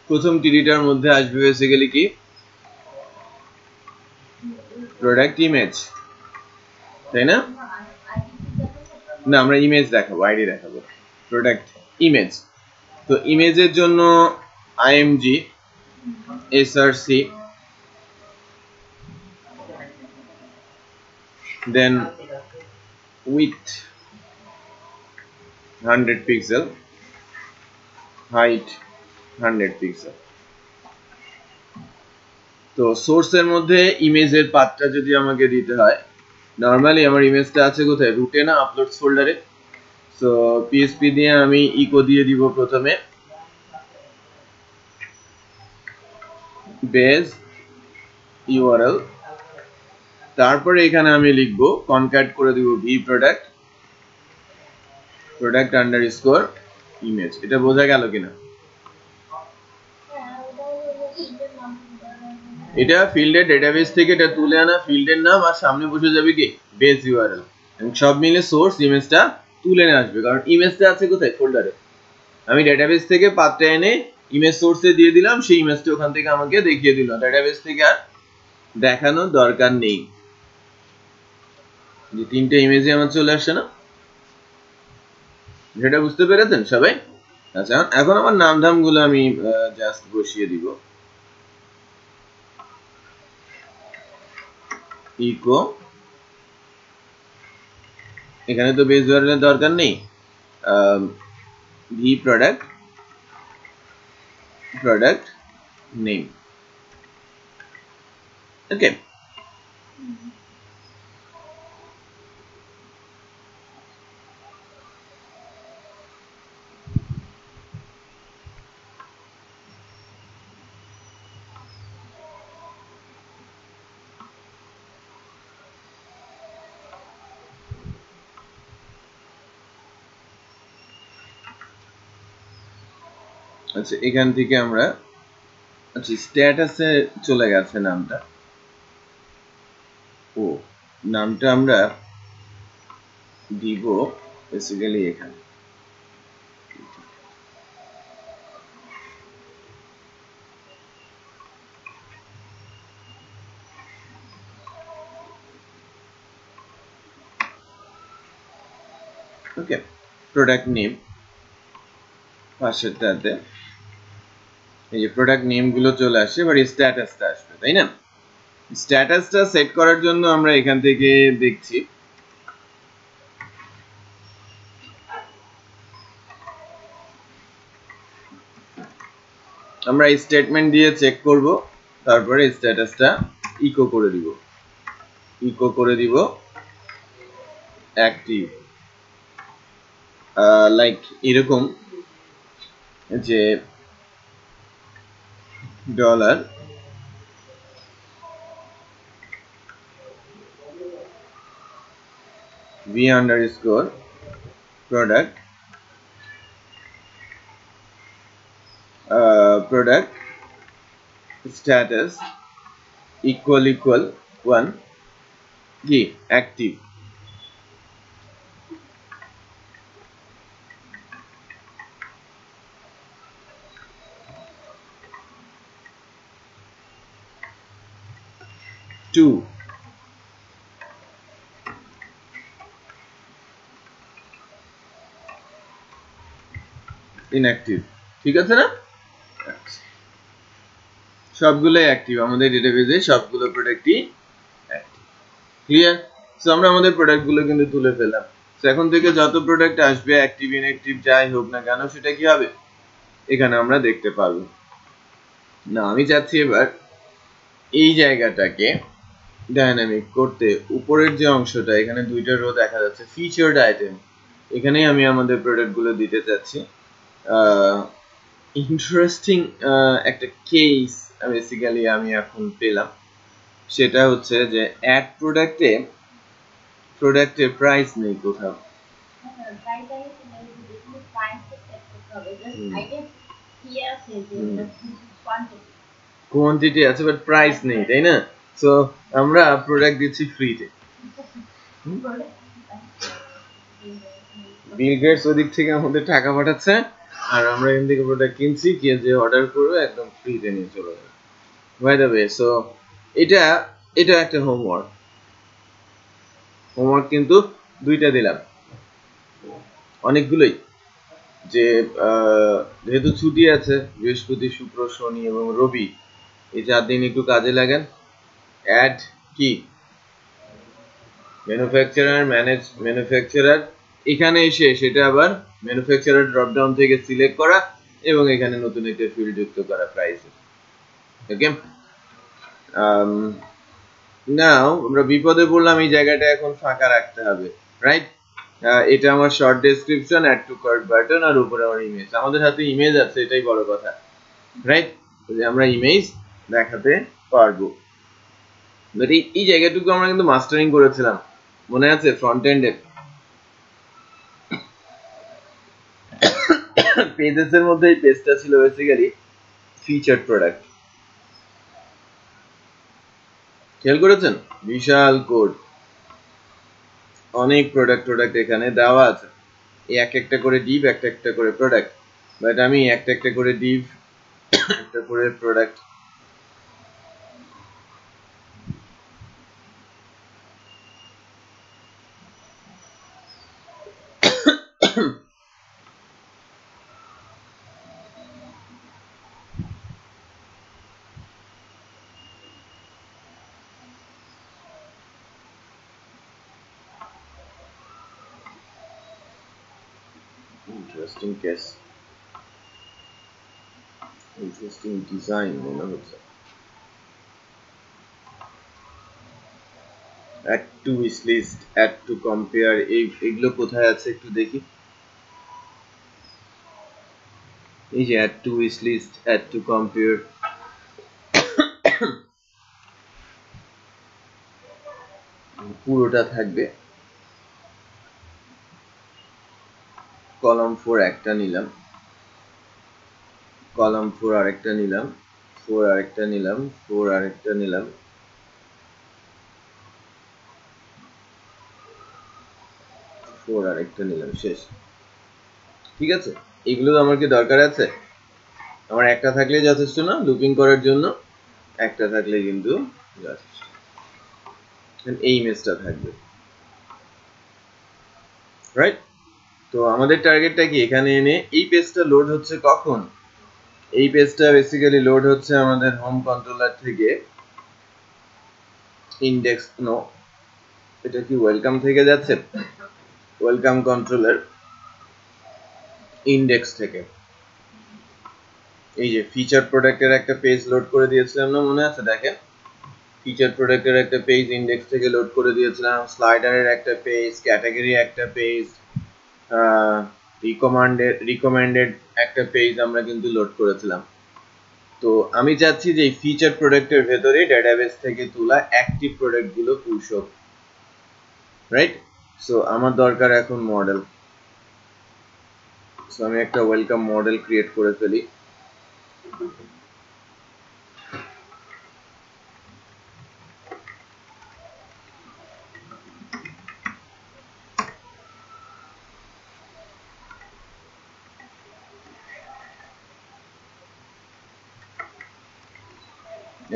প্রথম টিডিটার মধ্যে আসবে বেসিক্যালি কি প্রোডাক্ট ইমেজ, তাই না? না, আমরা ইমেজ দেখাবো, আইডি দেখাবো। প্রোডাক্ট ইমেজ, তো ইমেজের জন্য IMG SRC, then width 100 pixel, height 100 pixel. তো সোর্সের মধ্যে ইমেজের পাথটা যদি আমাকে দিতে হয়, নরমালি আমার ইমেজটা আছে কোথায়? রুটে না, আপলোডস ফোল্ডারে। সো পিএসপি দিয়ে আমি ইকো দিয়ে দিব প্রথমে বেজ ইউআরএল, তারপরে এখানে আমি লিখবো কনক্যাট করে দিব V product, product underscore image. এটা বোঝা গেল কিনা? এটা ফিল্ডের ডেটাবেস থেকে এটা তুলে আনা ফিল্ডের নাম, আর সামনে বসে যাবে কি বেস ইউআরএল, সব মিলে সোর্স ইমেজটা তুলে নিয়ে আসবে। কারণ ইমেজটা আছে কোথায়? ফোল্ডারে। আমি ডেটাবেস থেকে পাথটা এনে ইমেজ সোর্সে দিয়ে দিলাম, সেই ইমেজটা ওখান থেকে আমাকে দেখিয়ে দিল। ডেটাবেস থেকে আর দেখানোর দরকার নেই। যে তিনটে ইমেজে আমার চলে আসছে না, সেটা বুঝতে পেরেছেন সবাই? আচ্ছা, এখন আমার নাম ধাম গুলো আমি জাস্ট বসিয়ে দিব। ইকো, এখানে তো বেস ইউআরএল এর দরকার নেই। V product name. ওকে, আচ্ছা এখান থেকে আমরা আচ্ছা স্ট্যাটাসে চলে গেছে নামটা। ও নামটা আমরা দিব বেসিক্যালি এখানে। ওকে, প্রোডাক্ট নেম পাশেরটাতে এই যে প্রোডাক্ট নেম গুলো চলে আসছে, এবার স্ট্যাটাসটা আসবে, তাই না? স্ট্যাটাসটা সেট করার জন্য আমরা এখান থেকে দেখছি আমরা স্টেটমেন্ট দিয়ে চেক করব, তারপরে স্ট্যাটাসটা ইকো করে দিব অ্যাক্টিভ, লাইক এরকম যে dollar V underscore product status equal 1 কি অ্যাক্টিভ। Two inactive. ঠিক আছে না? সবগুলোই অ্যাক্টিভ, আমাদের ডেটাবেজে সবগুলো প্রোডাক্টই অ্যাক্টিভ। ক্লিয়ার? সো আমরা আমাদের প্রোডাক্টগুলো কিন্তু তুলে ফেললাম। সো এখন থেকে যত প্রোডাক্ট আসবে অ্যাক্টিভ ইনঅ্যাক্টিভ যাই হোক না কেন, সেটা কি হবে এখানে আমরা দেখতে পাবো। না আমি চাচ্ছি এবার এই জায়গাটাকে ডাইনামিক করতে। উপরের যে অংশটা, এখানে দুইটা রো দেখা যাচ্ছে ফিচার্ড আইটেম, এখানেই আমি আমাদের প্রোডাক্টগুলো দিতে চাচ্ছি। ইন্টারেস্টিং একটা কেস বেসিক্যালি আমি এখন পেলাম, সেটা হচ্ছে যে অ্যাড প্রোডাক্টের প্রাইস নেই কোথাও। কোয়ান্টিটি আছে বাট প্রাইস নেই, তাই না? সো আমরা প্রোডাক্ট দিচ্ছি ফ্রিতে। বিল গেটস ওদিক থেকে আমাদের টাকা পাঠাচ্ছে, আর আমরা এখান থেকে প্রোডাক্ট কিনছি, কে যে অর্ডার করবে একদম ফ্রিতে নিয়ে চলে যাবে। বাই দ্য ওয়ে, সো এটা একটা হোমওয়ার্ক কিন্তু দুইটা দিলাম, অনেকগুলোই। যে যেহেতু ছুটি আছে বৃহস্পতি শুক্র শনি এবং রবি, এই 4 দিন একটু কাজে লাগান। অ্যাড কি ম্যানুফ্যাকচারার, এখানে এসে সেটা আবার ম্যানুফ্যাকচারার ড্রপডাউন থেকে সিলেক্ট করা এবং এখানে নতুন একটা ফিল্ড যুক্ত করা প্রাইস। ওকে, নাও আমরা বিপদে পড়লাম, এই জায়গাটা এখন ফাঁকা রাখতে হবে, রাইট? এটা আমার short description, add to cart button, আর উপরে আমার ইমেজ। আমাদের হাতে ইমেজ আছে, এটাই বড় কথা, রাইট? যে আমরা ইমেজ দেখাতে পারবো। বাট এই জায়গাটুকু আমরা কিন্তু মাস্টারিং করেছিলাম, মনে আছে? ফ্রন্ট এন্ডে পেজেস এর মধ্যে এই পেজটা ছিল বেসিক্যালি ফিচার্ড প্রোডাক্ট। খেয়াল করেছেন? বিশাল কোড, অনেক প্রোডাক্ট এখানে দেওয়া আছে। এক একটা করে ডিভ, একটা একটা করে প্রোডাক্ট, বাট আমি একটা একটা করে ডিভ, একটা করে product interesting case, interesting design মনে হচ্ছে। Add to wish list, add to compare, এইগুলো কোথায় আছে একটু দেখি। এই যে add to wish list, add to compare, পুরোটা থাকবে। কলাম 4 একটা নিলাম, কলাম 4 আরেকটা নিলাম, 4 আরেকটা নিলাম, 4 আরেকটা নিলাম, 4 আরেকটা নিলাম, শেষ। ঠিক আছে, এগুলো আমার কি দরকার আছে? আমার একটা থাকলে যথেষ্ট না লুপিং করার জন্য? একটা থাকলে কিন্তু যথেষ্ট। এই ইমেজটা থাকবে, রাইট? তো আমাদের টার্গেটটা কি, এখানে এনে এই পেজটা লোড হচ্ছে কখন? এই পেজটা বেসিক্যালি লোড হচ্ছে আমাদের হোম কন্ট্রোলার থেকে ইন্ডেক্স, নো, এটা কি ওয়েলকাম থেকে যাচ্ছে? ওয়েলকাম কন্ট্রোলার ইন্ডেক্স থেকে। এই যে ফিচার প্রোডাক্টের একটা পেজ লোড করে দিয়েছিলাম না, মনে আছে? দেখেন, ফিচার প্রোডাক্টের একটা পেজ ইন্ডেক্স থেকে লোড করে দিয়েছিলাম, স্লাইডারের একটা পেজ, ক্যাটাগরি একটা পেজ, রিকমেন্ডেড একটা পেজ আমরা কিন্তু লোড করেছিলাম। তো আমি চাচ্ছি যে এই ফিচার প্রোডাক্টের ভেতরে ডেটাবেস থেকে তোলা অ্যাক্টিভ প্রোডাক্ট গুলো পুশ হোক, রাইট? সো আমার দরকার এখন মডেল। সো আমি একটা ওয়েলকাম মডেল ক্রিয়েট করে ফেলি।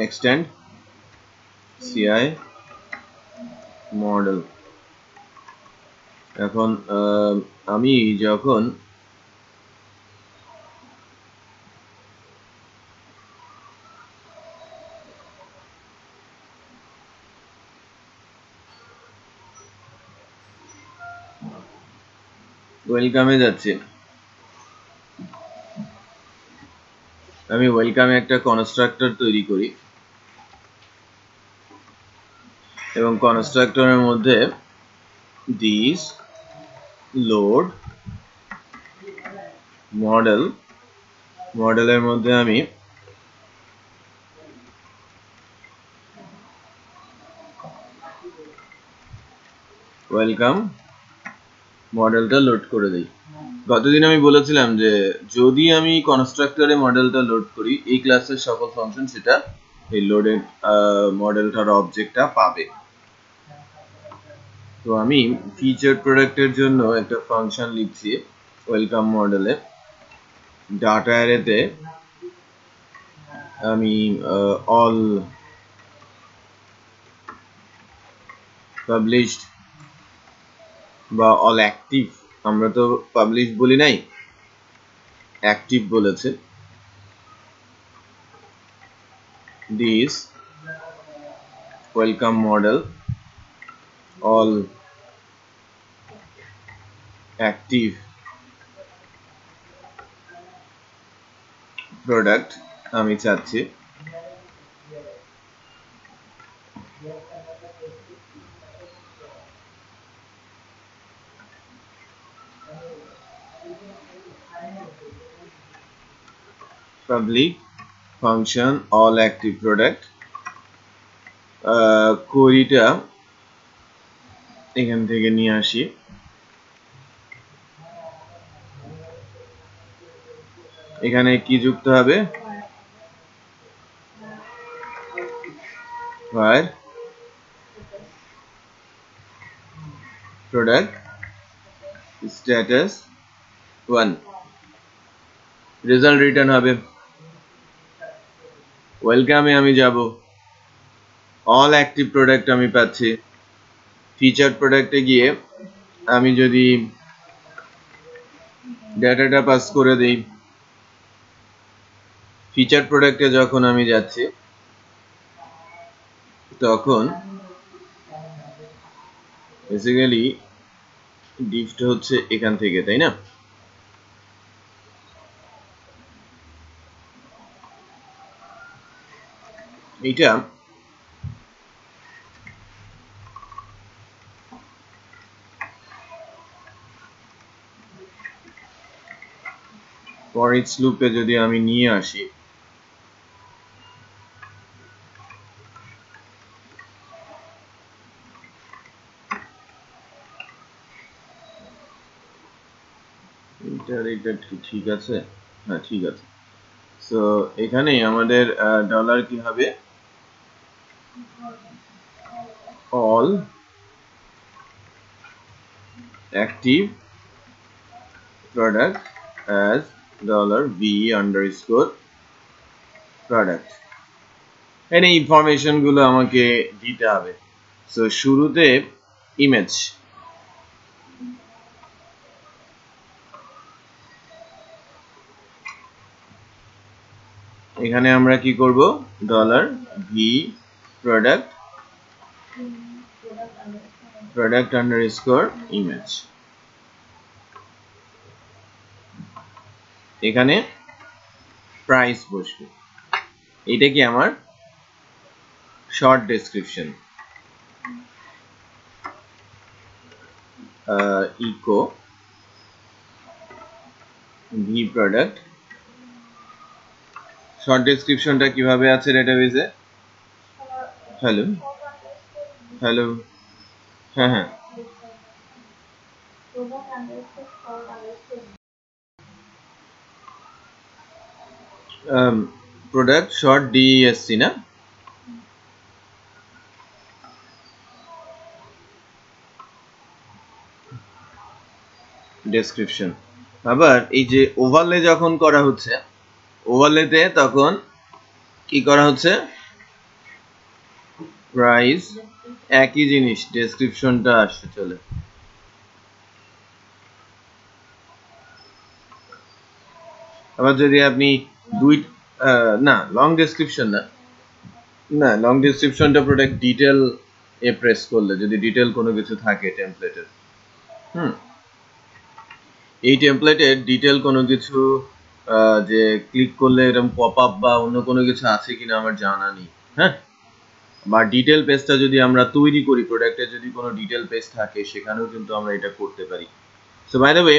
Extend CI model. এখন আমি যখন ওয়েলকামে যাচ্ছি, আমি ওয়েলকামে একটা কনস্ট্রাক্টর তৈরি করি এবং কনস্ট্রাক্টরের মধ্যে দিস লোড মডেল, মডেলের মধ্যে আমি ওয়েলকাম মডেলটা লোড করে দিই। গতদিন আমি বলেছিলাম যে যদি আমি কনস্ট্রাক্টরে মডেলটা লোড করি, এই ক্লাসের সকল ফাংশন সেটা এই লোডেড মডেলটার অবজেক্টটা পাবে। তো আমি ফিচার প্রোডাক্টের জন্য একটা ফাংশন লিখছি ওয়েলকাম মডেলে। ডাটা অ্যারেতে আমি অল পাবলিশড বা অল অ্যাক্টিভ, আমরা তো পাবলিশ বলি নাই, অ্যাক্টিভ বলেছে, this welcome model all active product আমি চাচ্ছি public function all active product. কোয়েরিটা এখান থেকে নিয়ে আসি, এখানে কি যুক্ত হবে where product status 1 result return হবে ওয়েলকামে আমি যাব অল অ্যাক্টিভ প্রোডাক্ট আমি পাচ্ছি ফিচার প্রোডাক্টে গিয়ে আমি যদি ডাটাটা পাস করে দেই ফিচার প্রোডাক্টে যখন আমি যাচ্ছি তখন বেসিক্যালি ডিফটা হচ্ছে এখান থেকে তাই না এটা ফর ইচ লুপে যদি আমি নিয়ে আসি এটা ঠিক আছে হ্যাঁ ঠিক আছে সো এখানে আমাদের ডলার কি হবে all active product as $v underscore product এই ইনফরমেশন গুলো আমাকে দিতে হবে সো শুরুতে ইমেজ এখানে আমরা কি করব $v product underscore image এখানে প্রাইস বসবে এটা কি আমার short description echo V product short ডেসক্রিপশনটা কিভাবে আছে ডেটাবেসে হ্যালো হ্যালো হ্যাঁ হ্যাঁ প্রোডাক্ট শর্ট ডিএসসি না ডেসক্রিপশন আবার এই যে ওভারলে যখন করা হচ্ছে ওভারলেতে তখন কি করা হচ্ছে প্রাইস একই জিনিস ডেসক্রিপশনটা আসছে চলে আবার যদি আপনি দুই না লং ডেসক্রিপশন না লং ডেসক্রিপশনটা প্রোডাক্ট ডিটেল এ প্রেস করলে যদি ডিটেল কোনো কিছু থাকে টেমপ্লেটের এই টেমপ্লেটের ডিটেল কোনো কিছু যে ক্লিক করলে এরকম পপ আপ বা অন্য কোনো কিছু আছে কিনা আমার জানা নেই হ্যাঁ বা ডিটেল পেজটা যদি আমরা তৈরি করি প্রোডাক্টের যদি কোনো ডিটেল পেজ থাকে সেখানেও কিন্তু আমরা এটা করতে পারি সো বাই দ্য ওয়ে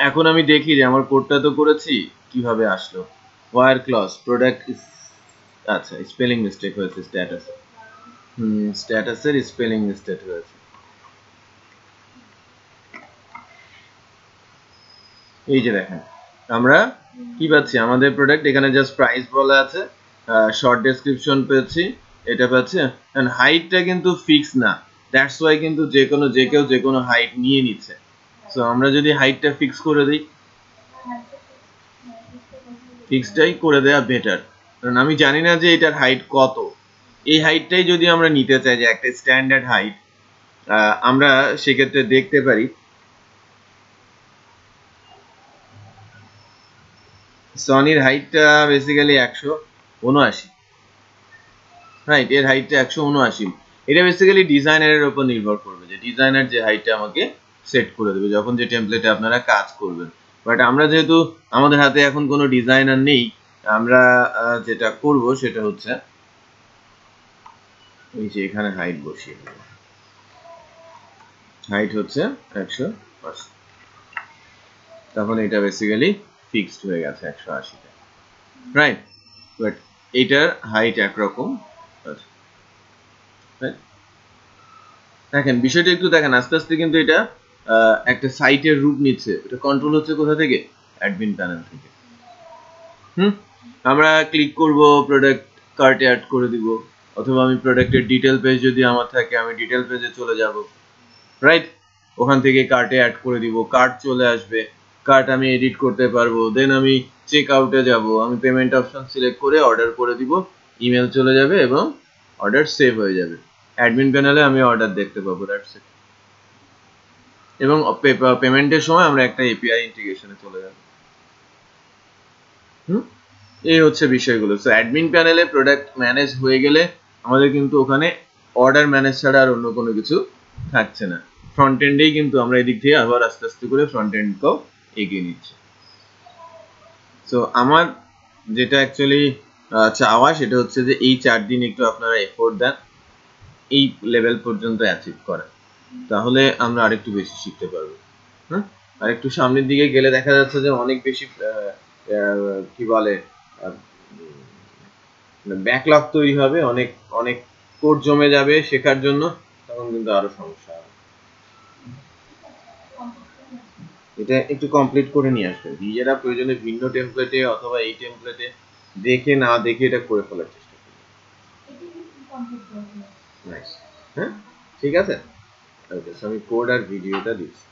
এখন আমি দেখি যে আমার কোডটা তো করেছি কিভাবে আসলো ওয়্যার ক্লজ প্রোডাক্ট আচ্ছা স্পেলিং মিস্টেক হয়েছে স্ট্যাটাসে স্ট্যাটাসের স্পেলিং মিস্টেক হয়েছে এই যে দেখেন আমরা কি পাচ্ছি আমাদের প্রোডাক্ট এখানে জাস্ট প্রাইস বলা আছে শর্ট ডেসক্রিপশন পেয়েছি এটা পাচ্ছি এন্ড হাইটটা কিন্তু ফিক্স না দ্যাটস ওয়াই কিন্তু যে কেউ যে কোনো হাইট নিয়ে নিচ্ছে সো আমরা যদি হাইটটা ফিক্স করে দেই ফিক্সটাই করে দেওয়া বেটার কারণ আমি জানি না যে এটার হাইট কত এই হাইটটাই যদি আমরা নিতে চাই যে একটা স্ট্যান্ডার্ড হাইট আমরা সেক্ষেত্রে দেখতে পারি সনির হাইটটা বেসিক্যালি 179 রাইট এর হাইটটা 179 এটা বেসিক্যালি ডিজাইনারের উপর নির্ভর করবে যে ডিজাইনার যে হাইটটা আমাকে সেট করে দেবে যখন যে টেমপ্লেটে আপনারা কাজ করবেন বাট আমরা যেহেতু আমাদের হাতে এখন কোনো ডিজাইনার নেই আমরা যেটা করব সেটা হচ্ছে এই যে এখানে হাইট বসিয়ে দেব হাইট হচ্ছে 100 তখন এটা বেসিক্যালি ফিক্সড হয়ে গেছে 180 টা রাইট বাট এটার হাইট একরকম দেখেন বিষয়টা একটু দেখেন আস্তে আস্তে কিন্তু এটা একটা সাইটের রূপ নিচ্ছে এটা কন্ট্রোল হচ্ছে কোথা থেকে অ্যাডমিন প্যানেল থেকে আমরা ক্লিক করব, প্রোডাক্ট কার্টে অ্যাড করে দিব, অথবা আমি প্রোডাক্টের ডিটেল পেজ যদি আমার থাকে আমি ডিটেল পেজে চলে যাব, রাইট? ওখান থেকে কার্টে অ্যাড করে দিব, কার্ট চলে আসবে, কার্ট আমি এডিট করতে পারবো, দেন আমি চেক আউটে যাব, আমি পেমেন্ট অপশন সিলেক্ট করে অর্ডার করে দিব, ইমেল চলে যাবে এবং অর্ডার সেভ হয়ে যাবে। অ্যাডমিন প্যানেলে আমি অর্ডার দেখতে পাবো, দ্যাটস ইট। এবং পেমেন্টের সময় আমরা একটা এপিআই ইন্টিগ্রেশনে চলে যাব। এই হচ্ছে বিষয়গুলো। সো অ্যাডমিন প্যানেলে প্রোডাক্ট ম্যানেজ হয়ে গেলে আমাদের কিন্তু ওখানে অর্ডার ম্যানেজ ছাড়া আর অন্য কোনো কিছু থাকছে না। ফ্রন্ট এন্ডেই কিন্তু আমরা এদিক থেকে আবার আস্তে আস্তে করে ফ্রন্ট এন্ডকেও এগিয়ে নিচ্ছি। সো আমার যেটা অ্যাকচুয়ালি চাওয়া সেটা হচ্ছে যে এই 4 দিন একটু আপনারা এফোর্ট দেন এই লেভেল পর্যন্ত অ্যাচিভ করা, তাহলে আমরা আরেকটু বেশি শিখতে পারবো। হ্যাঁ, আর একটু সামনের দিকে গেলে দেখা যাচ্ছে যে অনেক বেশি কি বলে ব্যাকলগ তৈরি হবে, অনেক অনেক কোড জমে যাবে শেখার জন্য, তখন কিন্তু আরো সমস্যা হবে। এটা একটু কমপ্লিট করে নিয়ে আসবেন নিজেরা, প্রয়োজনে ভিন্ন টেমপ্লেটে অথবা এই টেমপ্লেটে দেখে না দেখে এটা করে ফেলার চেষ্টা করবেন। নাইস, হ্যাঁ ঠিক আছে। ওকে, আমি কোড আর ভিডিওটা দিচ্ছি।